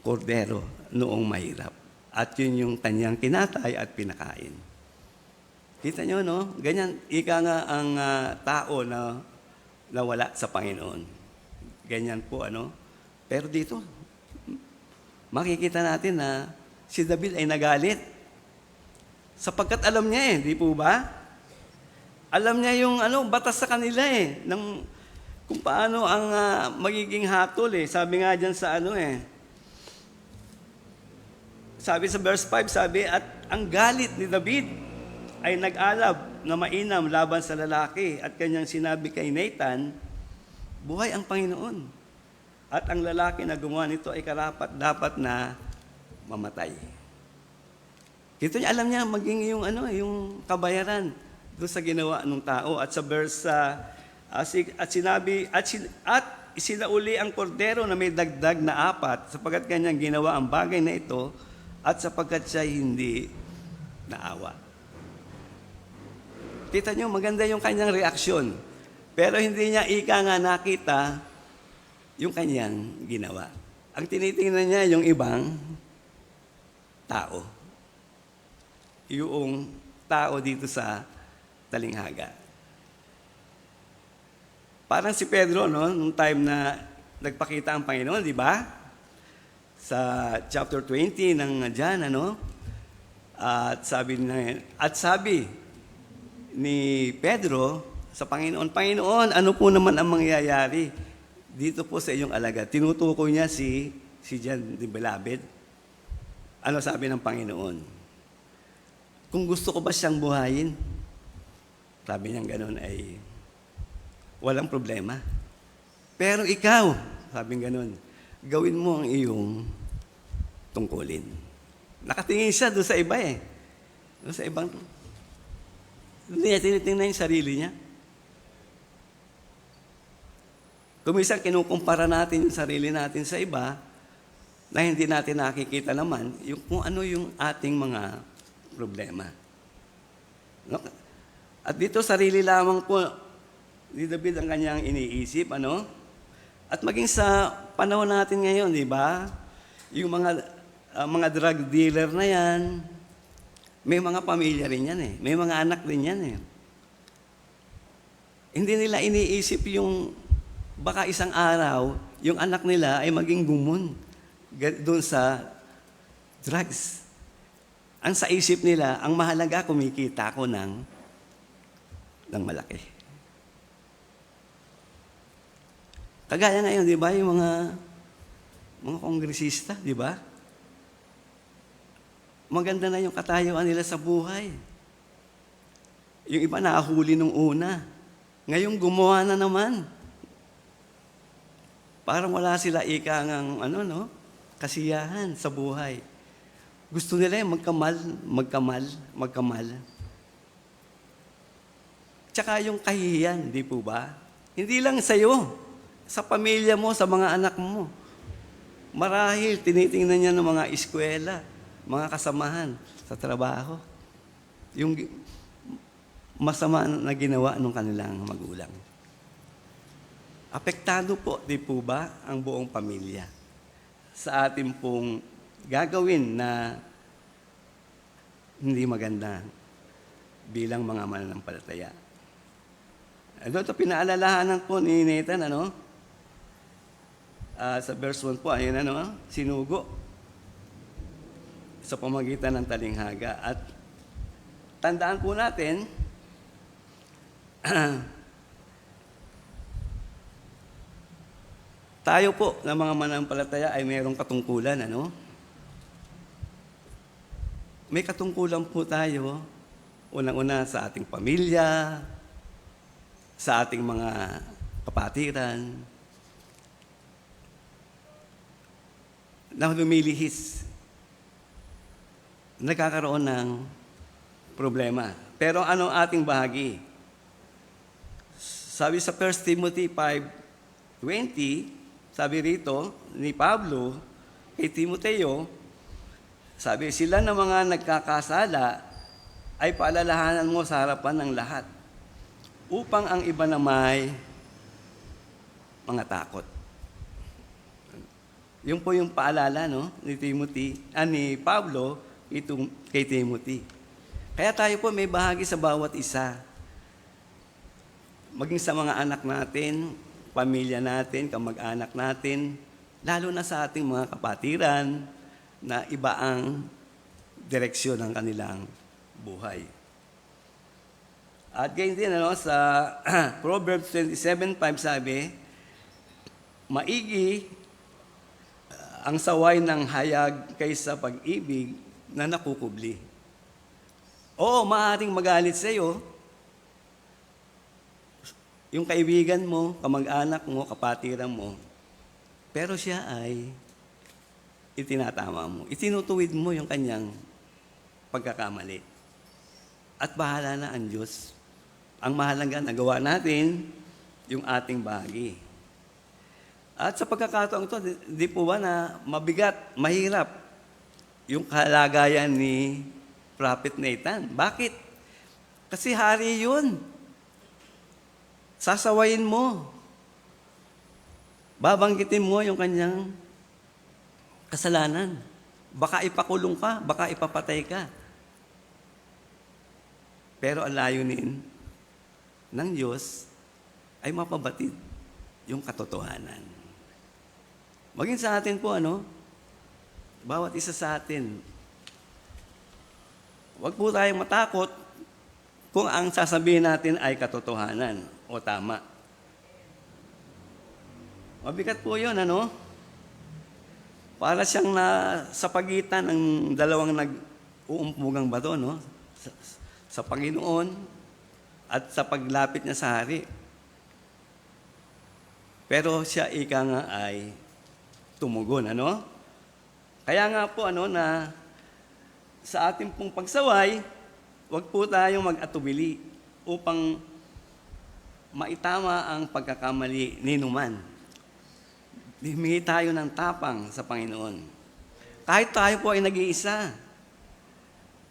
kordero noong mahirap. At yun yung kanyang kinatay at pinakain. Kita nyo, Ganyan, ika nga ang tao na nawala sa Panginoon. Ganyan po, Pero dito, makikita natin na si David ay nagalit. Sapagkat alam niya di po ba? Alam niya yung batas sa kanila ng kung paano ang magiging hatol Sabi nga diyan sa Sabi sa verse 5, sabi, at ang galit ni David ay nag-alab na mainam laban sa lalaki at kanyang sinabi kay Nathan, buhay ang Panginoon. At ang lalaki na gumawa nito ay dapat na mamatay. Ito niya, alam niya maging yung kabayaran doon sa ginawa ng tao. At sa verse At isinauli ang kordero na may dagdag na 4 sapagkat kanyang ginawa ang bagay na ito at sapagkat siya hindi naawa. Kita nyo, maganda yung kanyang reaksyon. Pero hindi niya ika nga nakita yung kanyang ginawa. Ang tinitingnan niya yung ibang tao. Yung tao dito sa talinghaga. Parang si Pedro, no, nung time na nagpakita ang Panginoon, di ba? Sa chapter 20 ng John, ano? At sabi ni Pedro sa Panginoon, Panginoon, ano po naman ang mangyayari dito po sa iyong alagad? Tinutukoy niya si John the Beloved. Ano sabi ng Panginoon? Kung gusto ko ba siyang buhayin, sabi niya gano'n ay walang problema. Pero ikaw, sabi gano'n, gawin mo ang iyong tungkulin. Nakatingin siya doon sa iba eh. Doon sa ibang, hindi niya tinitingnan yung sarili niya. Kung minsan kinukumpara natin yung sarili natin sa iba, na hindi natin nakikita naman kung ano yung ating mga problema. No? At dito, sarili lamang po ni David ang kanyang iniisip, ano? At maging sa panahon natin ngayon, di ba? Yung mga drug dealer na yan, may mga pamilya rin yan eh. May mga anak din yan eh. Hindi nila iniisip yung baka isang araw, yung anak nila ay maging gumon doon sa drugs. Ang sa isip nila, ang mahalaga kumikita ko ng malaki. Kagaya ngayon, di ba, yung mga kongresista, di ba? Maganda na yung katayuan nila sa buhay. Yung iba nakahuli nung una. Ngayon gumawa na naman. Parang wala sila ikangang kasiyahan sa buhay. Gusto nila yung magkamal. Tsaka yung kahihiyan, di po ba? Hindi lang sa'yo, sa pamilya mo, sa mga anak mo. Marahil, tinitingnan niya ng mga eskwela, mga kasamahan sa trabaho. Yung masama na ginawa ng kanilang magulang. Apektado po, di po ba, ang buong pamilya sa ating pong gagawin na hindi maganda bilang mga mananampalataya. Ito pinaalalahanan po ni Nathan, sa verse 1 po, ayun sinugo sa pamagitan ng talinghaga. At tandaan po natin, tayo po na mga mananampalataya ay mayroong katungkulan, May katungkulan po tayo, unang-una sa ating pamilya, sa ating mga kapatiran, na lumilihis, nagkakaroon ng problema. Pero ano ating bahagi? Sabi sa 1 Timothy 5:20, sabi rito ni Pablo kay Timoteo, sabi, sila na mga nagkakasala ay paalalahanan mo sa harapan ng lahat upang ang iba na may mga takot. Yung po yung paalala ni Pablo kay Timothy. Kaya tayo po may bahagi sa bawat isa. Maging sa mga anak natin, pamilya natin, kamag-anak natin, lalo na sa ating mga kapatiran na iba ang direksyon ng kanilang buhay. At ganyan din sa Proverbs 27:5 sabi, maigi ang saway ng hayag kaysa pag-ibig na nakukubli. Oo, maaaring magalit sa iyo yung kaibigan mo, kamag-anak mo, kapatiran mo, pero siya ay itinatama mo. Itinutuwid mo yung kanyang pagkakamali. At bahala na ang Diyos. Ang mahalaga, nagawa natin yung ating bahagi. At sa pagkakataong ito, di po ba na mabigat, mahirap yung kalagayan ni Prophet Nathan? Bakit? Kasi hari yun. Sasawayin mo. Babanggitin mo yung kanyang kasalanan. Baka ipakulong ka, baka ipapatay ka. Pero ang layunin ng Diyos ay mapabatid yung katotohanan. Maging sa atin po, bawat isa sa atin, huwag po tayong matakot kung ang sasabihin natin ay katotohanan o tama. Mabigat po yun, Para siyang sa pagitan ng dalawang nag-uumpugang bato, sa Panginoon at sa paglapit niya sa hari. Pero siya ika nga ay tumugon, Kaya nga po, na sa ating pong pagsaway, huwag po tayong mag-atubili upang maitama ang pagkakamali ni numan. Humingi tayo ng tapang sa Panginoon. Kahit tayo po ay nag-iisa,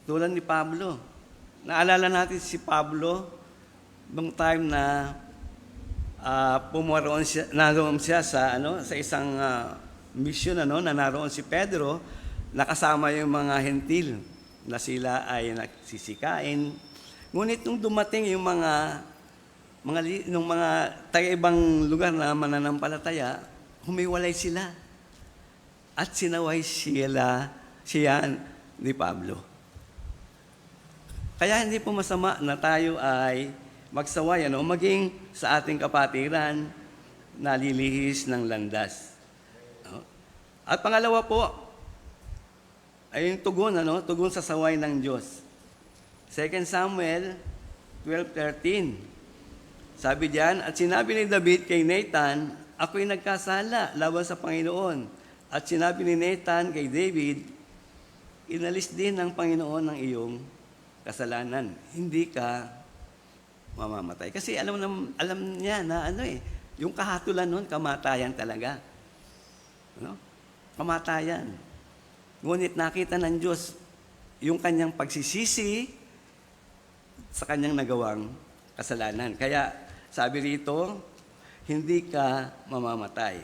tulad ni Pablo. Naalala natin si Pablo noong time na naroon siya sa isang mission na naroon si Pedro, nakasama yung mga hentil na sila ay nagsisikain. Ngunit nung dumating yung mga taga-ibang lugar na mananampalataya, humiwalay sila at sinaway siya ni Pablo. Kaya hindi po masama na tayo ay magsaway, maging sa ating kapatiran na lilihis ng landas. At pangalawa po, ay yung tugon sa saway ng Diyos. 2 Samuel 12:13. Sabi diyan, at sinabi ni David kay Nathan, ako'y nagkasala laban sa Panginoon. At sinabi ni Nathan kay David, inalis din ng Panginoon ang iyong kasalanan. Hindi ka mamamatay. Kasi alam niya na yung kahatulan nun, kamatayan talaga. Kamatayan. Ngunit nakita ng Diyos yung kanyang pagsisisi sa kanyang nagawang kasalanan. Kaya sabi rito, hindi ka mamamatay.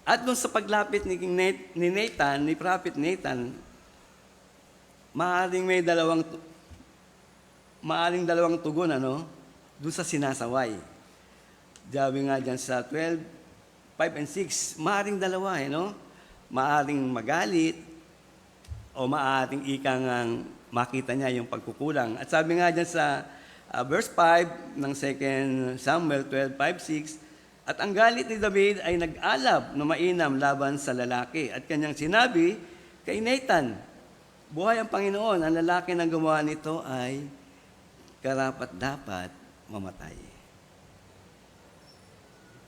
At doon sa paglapit ni Nathan, ni Prophet Nathan, maaring dalawang tugon, doon sa sinasaway. Sabi nga dyan sa 12:5 and 6, maaring dalawa, maaring magalit, o maaring ikang makita niya yung pagkukulang. At sabi nga dyan sa verse 5 ng 2 Samuel 12:5-6, at ang galit ni David ay nag-alab na mainam laban sa lalaki. At kanyang sinabi kay Nathan, buhay ang Panginoon, ang lalaki na gumawa nito ay karapat-dapat mamatay.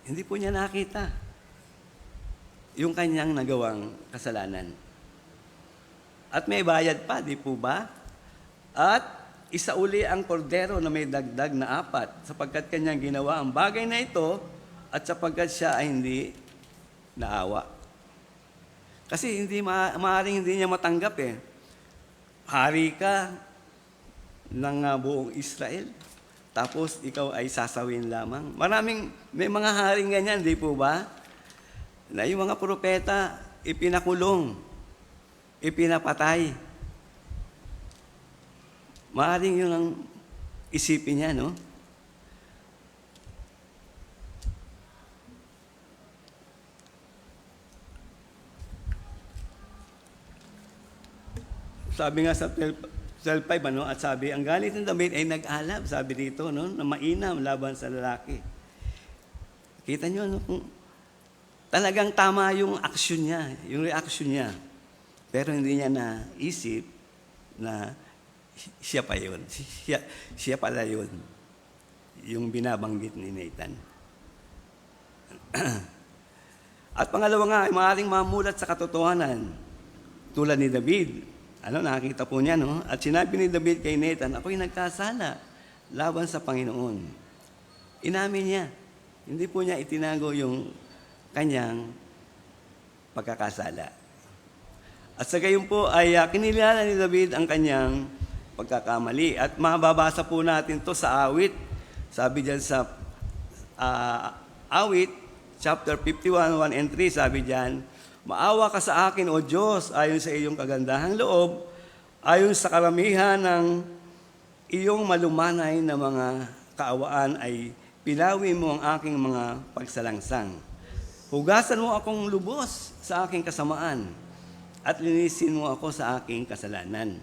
Hindi po niya nakita yung kanyang nagawang kasalanan. At may bayad pa, di po ba? At isauli ang kordero na may dagdag na 4, sapagkat kanyang ginawa ang bagay na ito at sapagkat siya ay hindi naawa. Kasi maaaring hindi niya matanggap Hari ka ng buong Israel, tapos ikaw ay sasawin lamang. May mga haring ganyan, di po ba? Na yung mga propeta, ipinakulong, ipinapatay. Maaaring yun ang isipin niya, Sabi nga sa 12:5, at sabi, ang galit ng David ay nag-alab, sabi dito, na mainam laban sa lalaki. Kita nyo, kung talagang tama yung action niya, yung reaction niya. Pero hindi niya naisip na siya pa yun. Siya pala yun. Yung binabanggit ni Nathan. At pangalawa nga, ay maaaring mamulat sa katotohanan. Tulad ni David. Nakita po niya, At sinabi ni David kay Nathan, ako'y nagkasala laban sa Panginoon. Inamin niya. Hindi po niya itinago yung kanyang pagkakasala. At sa gayon po ay kinilala ni David ang kanyang pagkakamali. At mababasa po natin to sa awit. Sabi diyan sa awit, chapter 51, 1 and 3, sabi diyan, "Maawa ka sa akin, O Diyos, ayon sa iyong kagandahang loob, ayon sa karamihan ng iyong malumanay na mga kaawaan ay pilawi mo ang aking mga pagsalangsang. Hugasan mo akong lubos sa aking kasamaan at linisin mo ako sa aking kasalanan.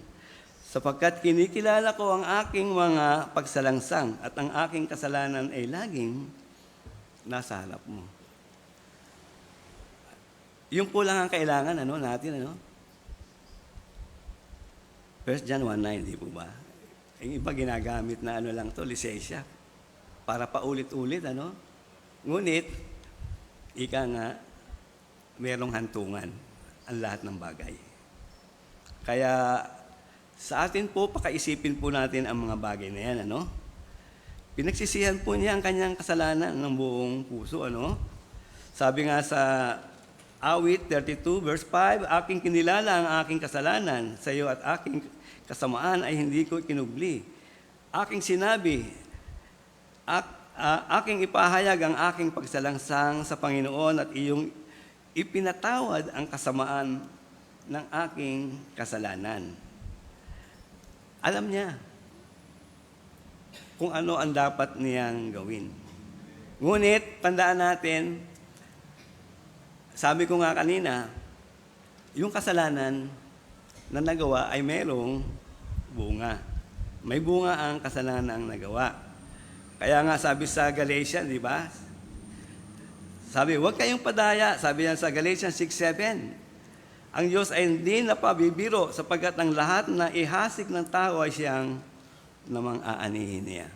Sapagkat kinikilala ko ang aking mga pagsalangsang at ang aking kasalanan ay laging nasa harap mo." Yung po lang ang kailangan natin. 1 John 1:9, di po ba? Yung iba ginagamit na lang to, lisensya. Para paulit-ulit, Ngunit, ika nga, merong hantungan ang lahat ng bagay. Kaya, sa atin po, pakaisipin po natin ang mga bagay na yan, Pinagsisihan po niya ang kanyang kasalanan ng buong puso, Sabi nga sa Awit 32, verse 5, "Aking kinilala ang aking kasalanan sa iyo at aking kasamaan ay hindi ko kinubli. Aking sinabi, aking ipahayag ang aking pagsalangsang sa Panginoon at iyong ipinatawad ang kasamaan ng aking kasalanan." Alam niya kung ano ang dapat niyang gawin. Ngunit, tandaan natin, sabi ko nga kanina, yung kasalanan na nagawa ay merong bunga. May bunga ang kasalanan ang nagawa. Kaya nga sabi sa Galatians, di ba? Sabi, huwag kayong padaya. Sabi yan sa Galatians 6:7. Ang Diyos ay hindi napabibiro sapagkat ang lahat na ihasik ng tao ay siyang namang aanihin niya.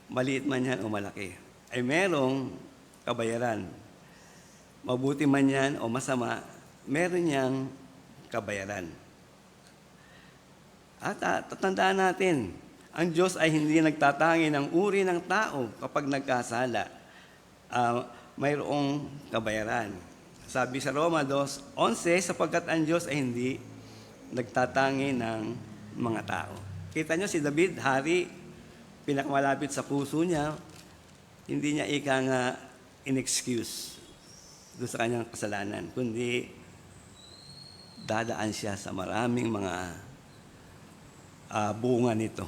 Maliit man yan o malaki, ay merong kabayaran. Mabuti man yan o masama, meron niyang kabayaran. At tatandaan natin, ang Diyos ay hindi nagtatangi ng uri ng tao kapag nagkasala. Mayroong kabayaran. Sabi sa Roma 2:11, sapagkat ang Diyos ay hindi nagtatangi ng mga tao. Kita nyo si David, hari, pinakamalapit sa puso niya, hindi niya ika nga in-excuse doon sa kanyang kasalanan, kundi dadaan siya sa maraming mga bunga nito.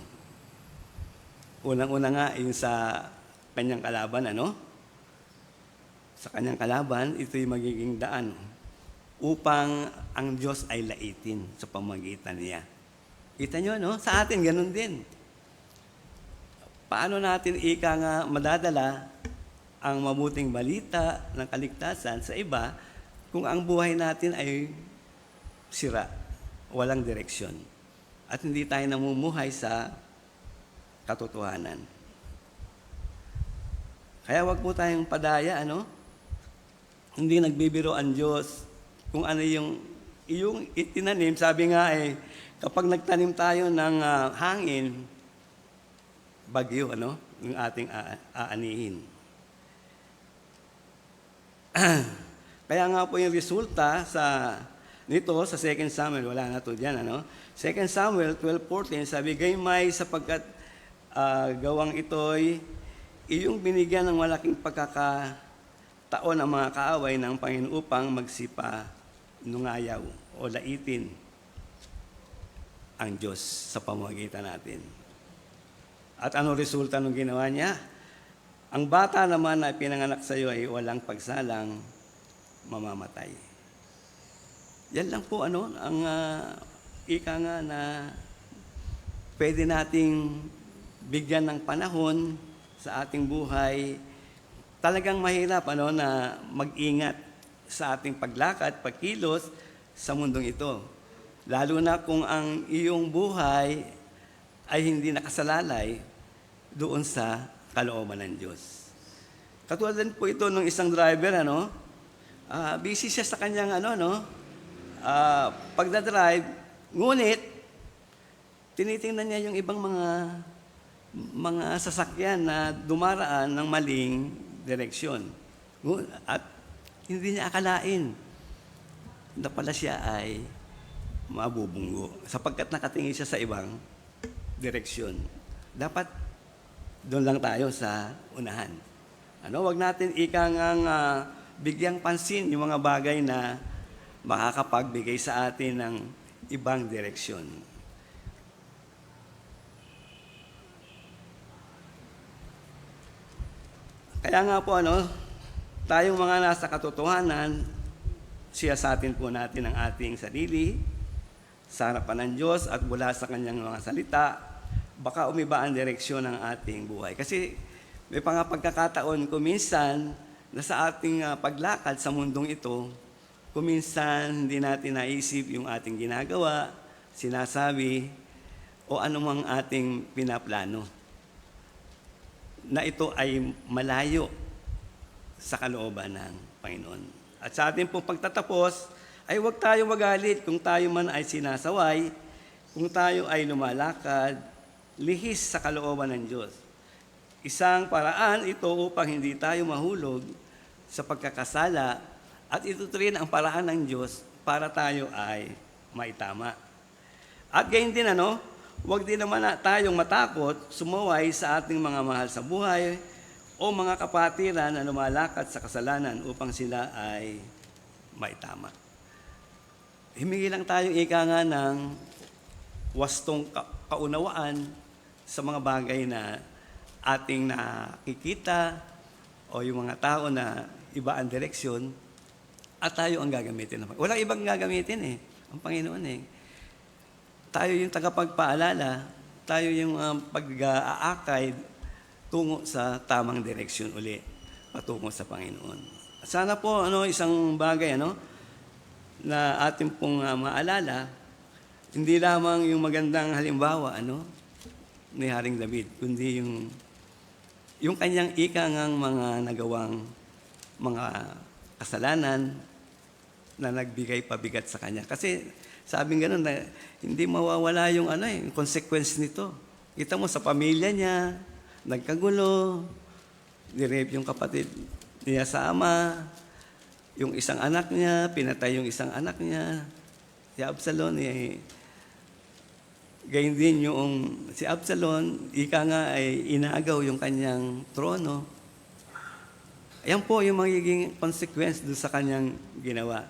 Unang-una nga, yung sa kanyang kalaban, Sa kanyang kalaban, ito'y magiging daan upang ang Diyos ay laitin sa pamagitan niya. Kita nyo, Sa atin, ganun din. Paano natin ika nga madadala ang mabuting balita ng kaligtasan sa iba kung ang buhay natin ay sira, walang direksyon, at hindi tayo namumuhay sa katotohanan. Kaya wag po tayong padaya, Hindi nagbibiro ang Diyos kung ano yung iyong itinanim. Sabi nga kapag nagtanim tayo ng hangin, bagyo, yung ating aanihin. Kaya nga po yung resulta nito sa 2 Samuel, wala na to dyan, 2 Samuel 12:14, sabi, "Gaymay sapagkat gawang ito'y iyong binigyan ng malaking pagkakataon ang mga kaaway ng Panginoon upang magsipa nungayaw o laitin ang Diyos sa pamamagitan natin." At ano resulta nung ginawa niya? Ang bata naman na pinanganak sa iyo ay walang pagsalang mamamatay. Yan lang po ang ika nga na pwede nating bigyan ng panahon sa ating buhay. Talagang mahirap na mag-ingat sa ating paglakad, pagkilos sa mundong ito. Lalo na kung ang iyong buhay ay hindi nakasalalay doon sa kalooban ng Diyos. Katulad din po ito ng isang driver, busy siya sa kanyang pagdadrive, ngunit tinitingnan niya yung ibang mga mga sasakyan na dumaraan ng maling direksyon. At hindi niya akalain na pala siya ay mabubunggo sapagkat nakatingin siya sa ibang direksyon. Dapat doon lang tayo sa unahan. Wag natin ikangang bigyang pansin yung mga bagay na makakapagbigay sa atin ng ibang direksyon. Kaya nga po, tayong mga nasa katotohanan, siyasatin po natin ang ating sarili sa harapan ng Diyos at mula sa Kanyang mga salita, baka umiba ang direksyon ng ating buhay. Kasi may pagkakataon kuminsan na sa ating paglakad sa mundong ito, kuminsan hindi natin naisip yung ating ginagawa, sinasabi, o anumang ating pinaplano na ito ay malayo sa kalooban ng Panginoon. At sa ating pong pagtatapos, ay huwag tayo magalit kung tayo man ay sinasaway, kung tayo ay lumalakad, lihis sa kalooban ng Diyos. Isang paraan ito upang hindi tayo mahulog sa pagkakasala at ito rin ang paraan ng Diyos para tayo ay maitama. At gayon din, huwag din naman tayong matakot sumaway sa ating mga mahal sa buhay o mga kapatiran na lumalakad sa kasalanan upang sila ay maitama. Himingi lang tayo nga ng wastong kaunawaan sa mga bagay na ating nakikita o yung mga tao na iba ang direksyon at tayo ang gagamitin. Walang ibang gagamitin ang Panginoon Tayo yung tagapagpaalala, tayo yung pag-aakay tungo sa tamang direksyon uli, patungo sa Panginoon. Sana po isang bagay na ating pong maalala, hindi lamang yung magandang halimbawa ni Haring David, kundi yung kanyang ikangang mga nagawang mga kasalanan na nagbigay pabigat sa kanya. Kasi sabing gano'n na hindi mawawala yung yung consequence nito. Kita mo sa pamilya niya, nagkagulo, nirape yung kapatid niya sa ama, yung isang anak niya, pinatay yung isang anak niya. Si Absalom, gayon din yung si Absalom, ika nga ay inagaw yung kanyang trono. Ayan po yung magiging consequence doon sa kanyang ginawa.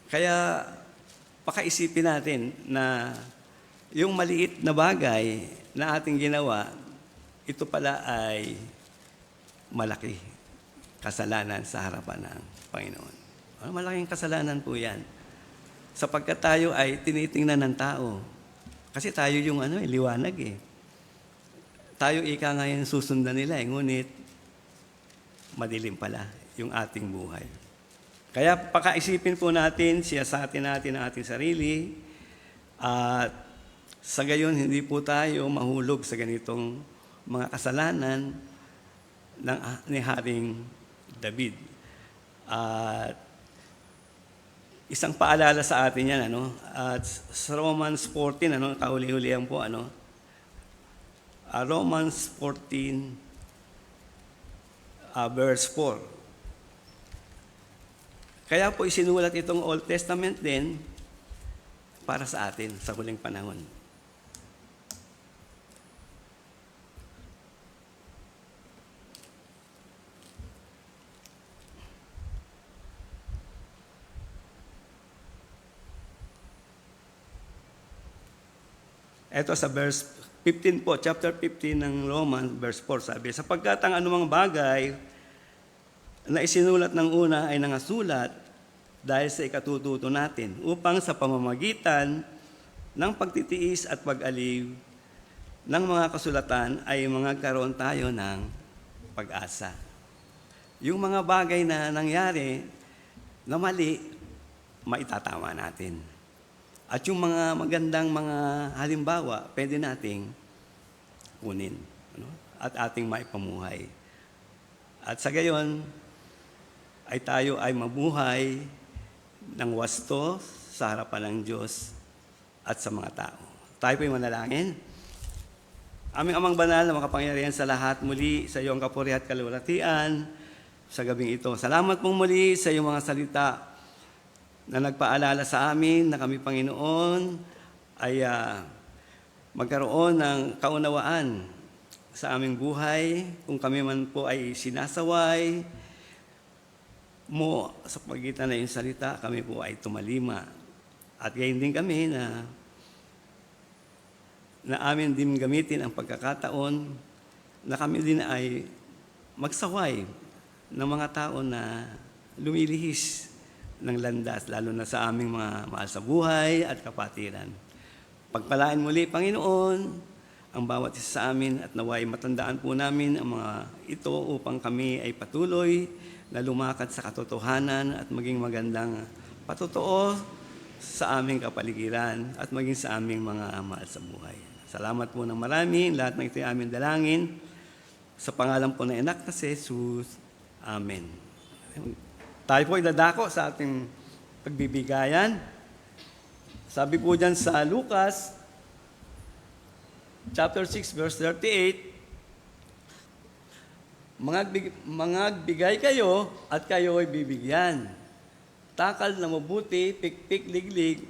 Kaya, pakaisipin natin na yung maliit na bagay na ating ginawa, ito pala ay malaki kasalanan sa harapan ng Panginoon. Malaking kasalanan po yan. Sapagkat tayo ay tinitingnan ng tao. Kasi tayo yung liwanag Tayo ika ngayon susundan nila ngunit madilim pala yung ating buhay. Kaya pakaisipin po natin, siyasatin natin ang ating sarili, at sa gayon hindi po tayo mahulog sa ganitong mga kasalanan ni Haring David. At isang paalala sa atin yan, at sa Romans 14, kahuli-hulihan po, Romans 14, verse 4. Kaya po isinulat itong Old Testament din para sa atin sa huling panahon. Ito sa verse 15 po, chapter 15 ng Romans, verse 4, sabi, sapagkat ang anumang bagay na isinulat ng una ay nangasulat dahil sa ikatututo natin upang sa pamamagitan ng pagtitiis at pag-aliw ng mga kasulatan ay magkaroon tayo ng pag-asa. Yung mga bagay na nangyari na mali, maitatama natin. At yung mga magandang mga halimbawa, pwede nating kunin at ating maipamuhay. At sa gayon, ay tayo ay mabuhay ng wasto sa harapan ng Diyos at sa mga tao. Tayo po'y manalangin. Aming Amang Banal na makapangyarihan sa lahat, muli sa iyong kapuri at kalulatian sa gabing ito. Salamat pong muli sa iyong mga salita na nagpaalala sa amin na kami, Panginoon, ay magkaroon ng kaunawaan sa aming buhay. Kung kami man po ay sinasaway mo sa pagitan na iyong salita, kami po ay tumalima. At gayon din kami na amin din gamitin ang pagkakataon na kami din ay magsaway ng mga tao na lumilihis ng landas, lalo na sa aming mga mahal sa buhay at kapatiran. Pagpalain muli, Panginoon, ang bawat isa sa amin at naway matandaan po namin ang mga ito upang kami ay patuloy na lumakad sa katotohanan at maging magandang patotoo sa aming kapaligiran at maging sa aming mga mahal sa buhay. Salamat po ng marami, lahat ng ito ay aming dalangin. Sa pangalan po ng anak na si Jesus. Amen. Tayo po idadako sa ating pagbibigayan. Sabi po dyan sa Lucas, chapter 6, verse 38, Mangagbigay kayo at kayo ay bibigyan. Takal na mabuti, pikpik, liglig,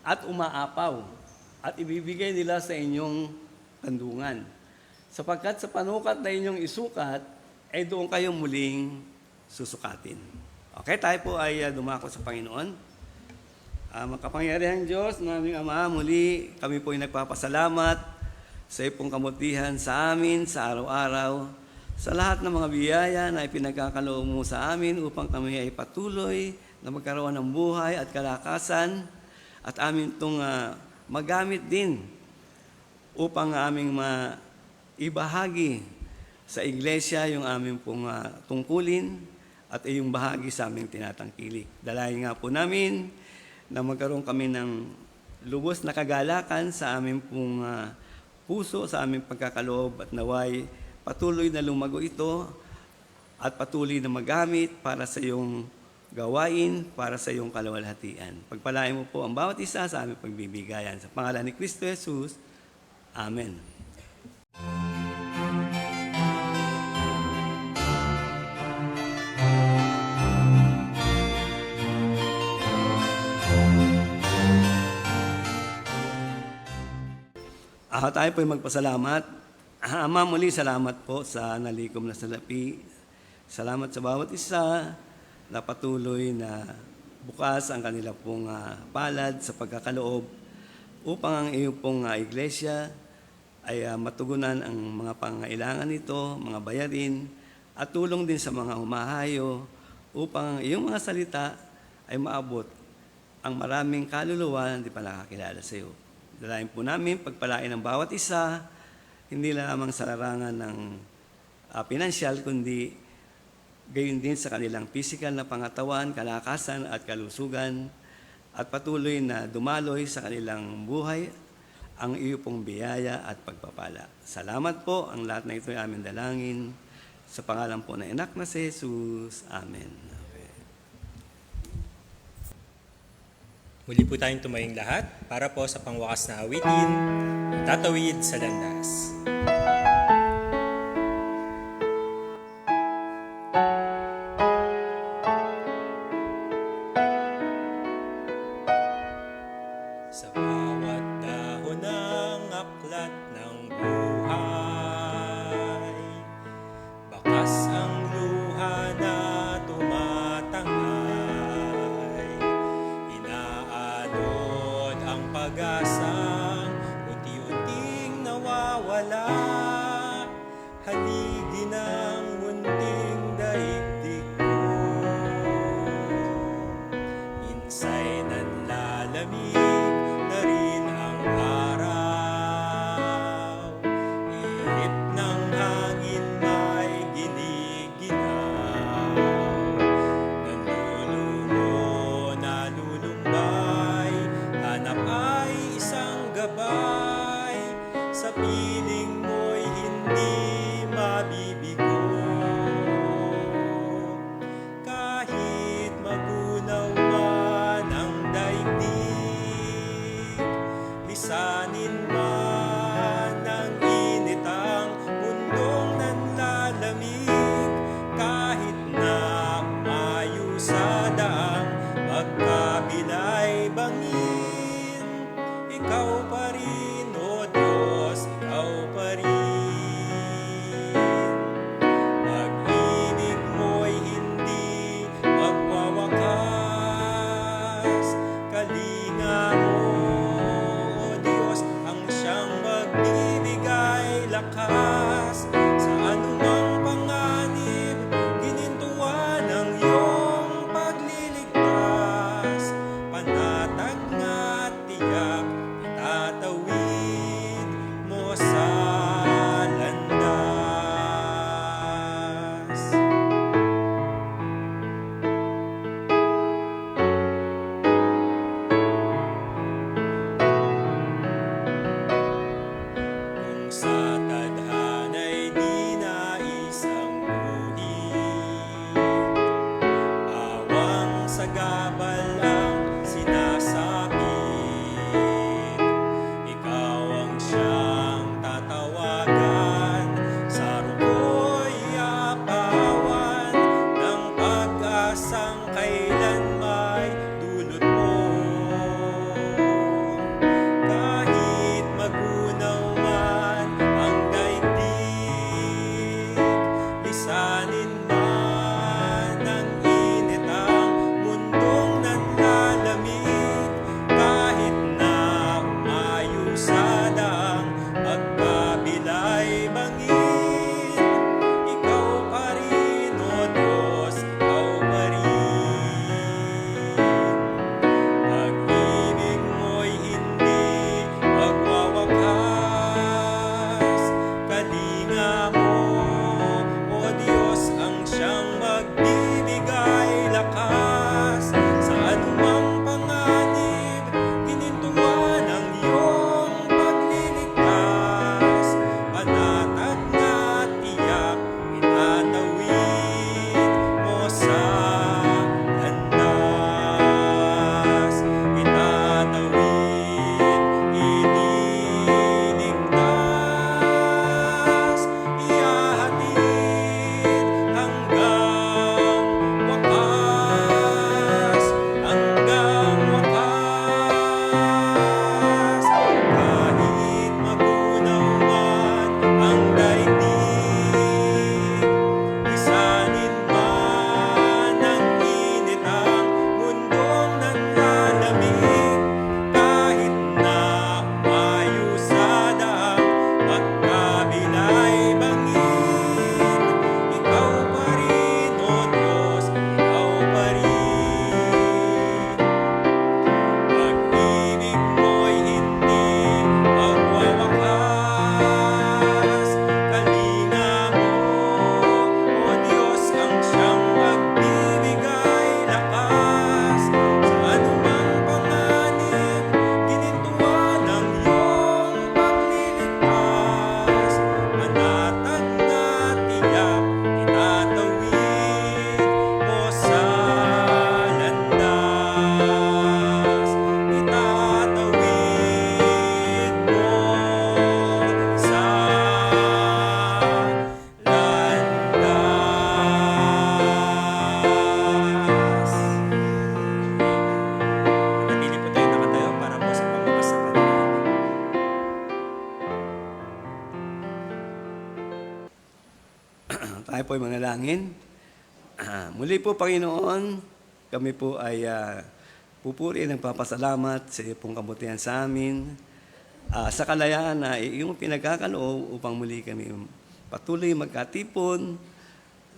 at umaapaw. At ibibigay nila sa inyong kandungan. Sapagkat sa panukat na inyong isukat, ay doon kayo muling susukatin. Okay, tayo po ay dumako sa Panginoon. Makapangyarihang Diyos, naming Ama, muli kami po ay nagpapasalamat sa iyong kamutihan sa amin sa araw-araw, sa lahat ng mga biyaya na ipinagkakaloob mo sa amin upang kami ay patuloy na magkaroon ng buhay at kalakasan at amin itong magamit din upang aming maibahagi sa iglesia yung aming pong tungkulin at iyong bahagi sa aming tinatangkilik. Dalayan nga po namin na magkaroon kami ng lubos na kagalakan sa aming pong puso, sa aming pagkakaloob at naway patuloy na lumago ito at patuloy na magamit para sa iyong gawain, para sa iyong kaluwalhatian. Pagpalain mo po ang bawat isa sa aming pagbibigayan. Sa pangalan ni Kristo Jesus, Amen. Tayo po ay magpasalamat. Ama, muli salamat po sa nalikom na salapi. Salamat sa bawat isa na patuloy na bukas ang kanila pong palad sa pagkakaloob upang ang iyong pong iglesia ay matugunan ang mga pangailangan nito, mga bayarin, at tulong din sa mga humahayo upang ang iyong mga salita ay maabot ang maraming kaluluwa na hindi pa nakakilala sa iyo. Dalayan po namin pagpalain ng bawat isa, hindi lamang sa larangan ng pinansyal, kundi gayon din sa kanilang pisikal na pangatawan, kalakasan at kalusugan, at patuloy na dumaloy sa kanilang buhay ang iyo pong biyaya at pagpapala. Salamat po, ang lahat na ito ay aming dalangin. Sa pangalan po ng anak na si Jesus. Amen. Okay. Muli po tayong tumayong lahat para po sa pangwakas na awitin, Tatawid sa Landas. Sa bawat dahon ng aklat ng buhay, bakas ang luha na tumatangay, inaanod ang pag-asang unti-unting nawawala. sagabal ang sinasapit. Ikaw ang siyang tatawagan, sa ruko'y apawan ng pag-asang kailan may dulot mo. Kahit magunaw man ang daigdig, lisanin man ng init ang mundong nanlalamig. Kahit na umayusad ang pagkabila'y bangin, ikaw pa rin, O Diyos, ikaw pa rin. Pag-ibig mo'y hindi magwawakas. Kalinga mo, O Diyos, ang siyang magbibigay lakas. Sa anumang panganib, ginintuan ang iyong pagliligtas. Panatag na tiyak, itatawid mo sa landas. Itatawid, ililigtas, ihahatid hanggang wakas, hanggang wakas. Kahit magunaw man ang daigdig, lisanin man ng init ang mundong nanlalamig. Kahit na umayusad ang pagkabila'y bangin, ikaw pa rin, O Diyos, ikaw pa rin. Pag-ibig mo'y hindi magwawakas. Kalinga mo, O Diyos, ang siyang magbibigay lakas. Sa anumang panganib, ginintuan ang iyong pagliligtas. Panatag na tiyak, itatawid mo sa landas. Itatawid mo sa landas. Manatili po tayo nakatayo para po sa pamabasa sa panalangin. Tayo po ay manalangin. Muli po, Panginoon, kami po ay pupuri ng papasalamat sa iyo pong kabutihan sa amin, sa kalayaan na iyong pinagkakaloob upang muli kami patuloy magkatipon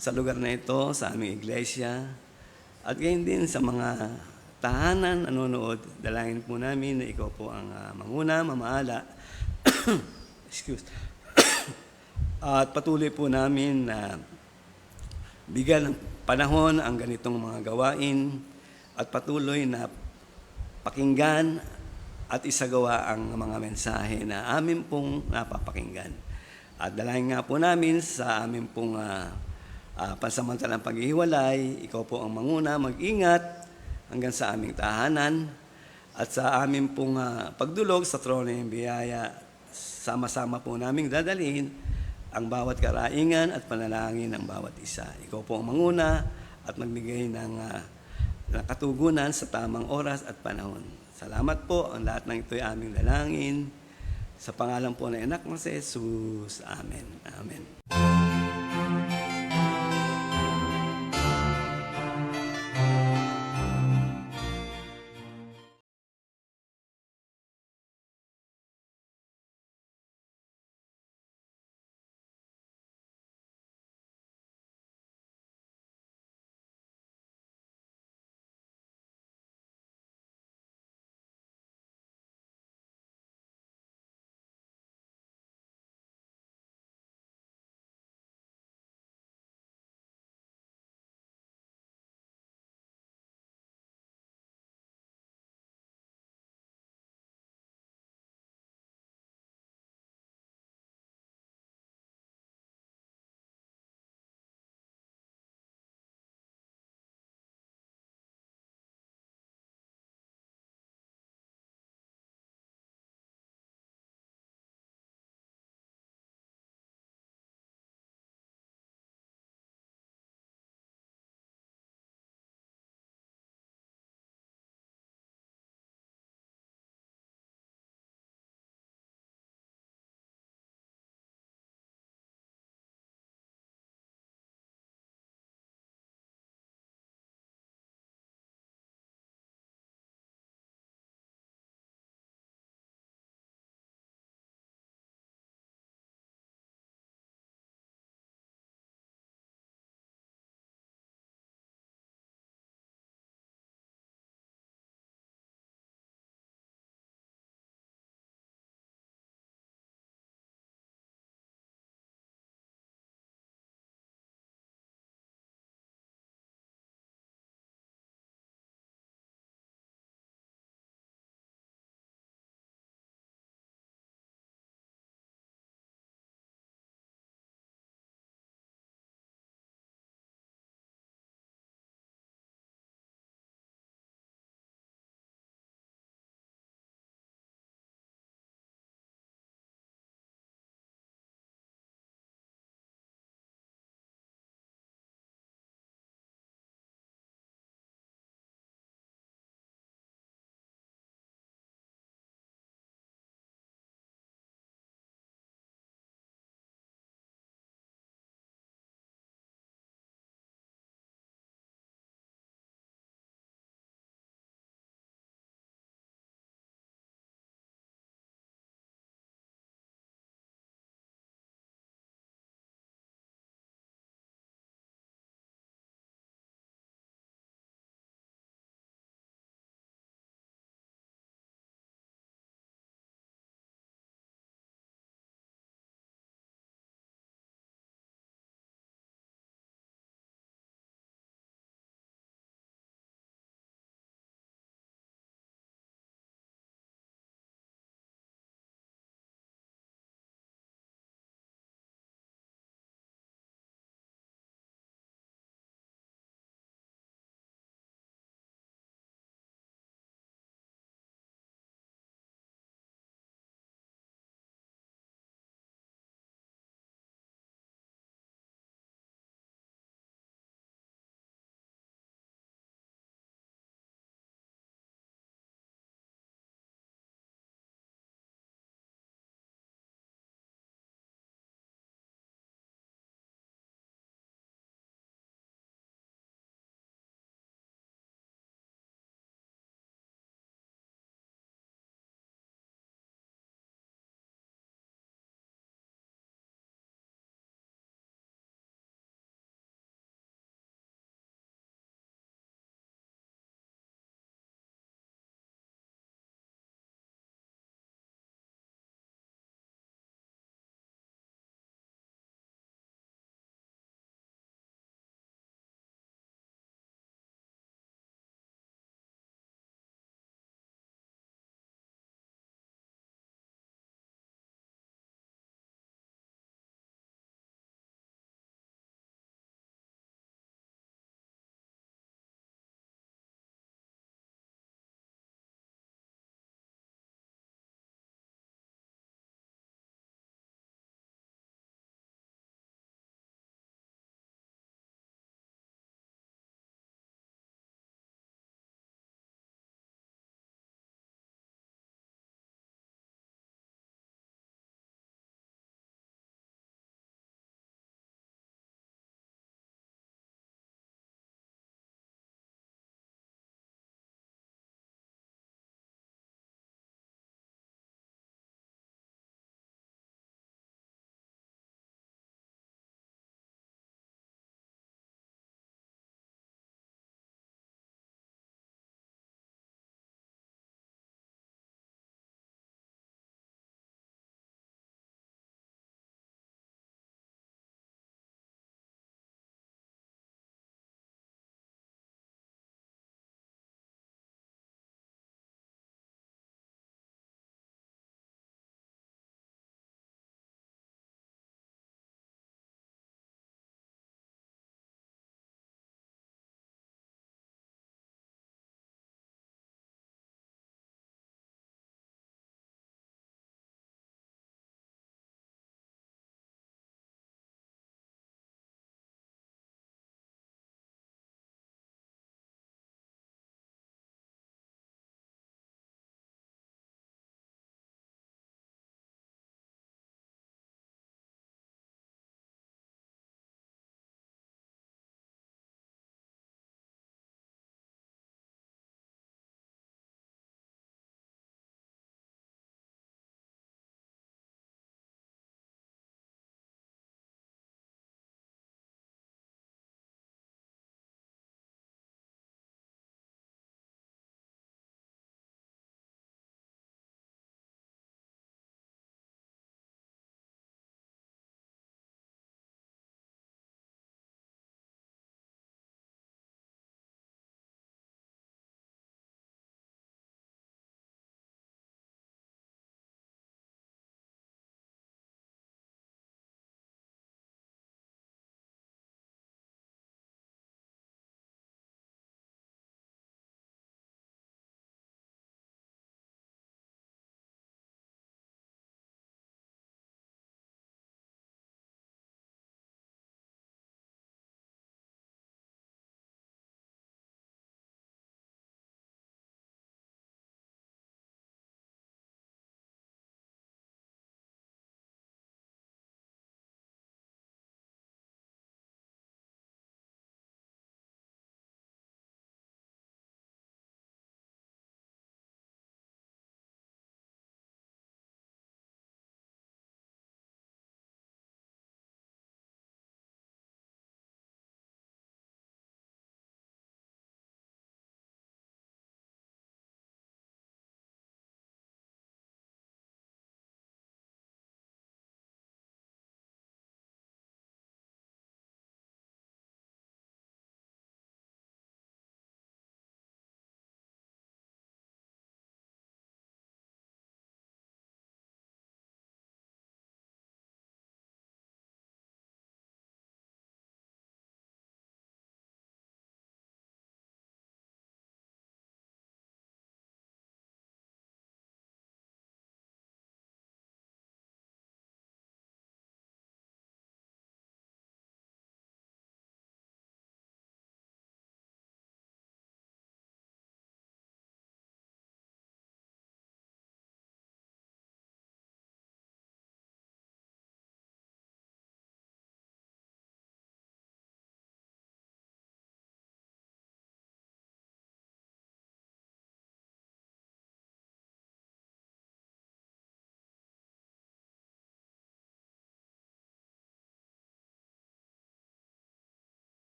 sa lugar na ito, sa aming iglesia, at gayon din sa mga tahanan, nanonood. Dalangin po namin na ikaw po ang manguna, mamahala. Excuse. At patuloy po namin na bigyan ng panahon ang ganitong mga gawain at patuloy na pakinggan at isagawa ang mga mensahe na amin pong napapakinggan. At dalangin nga po namin sa amin pong pansamantalang paghihiwalay, ikaw po ang manguna, mag-ingat hanggang sa aming tahanan at sa amin pong pagdulog sa trono ng biyaya, sama-sama po naming dadalhin ang bawat karaingan at panalangin ng bawat isa. Ikaw po ang manguna at magbigay ng katugunan sa tamang oras at panahon. Salamat po, ang lahat ng ito'y aming dalangin. Sa pangalan po ng anak mo si Jesus. Amen. Amen.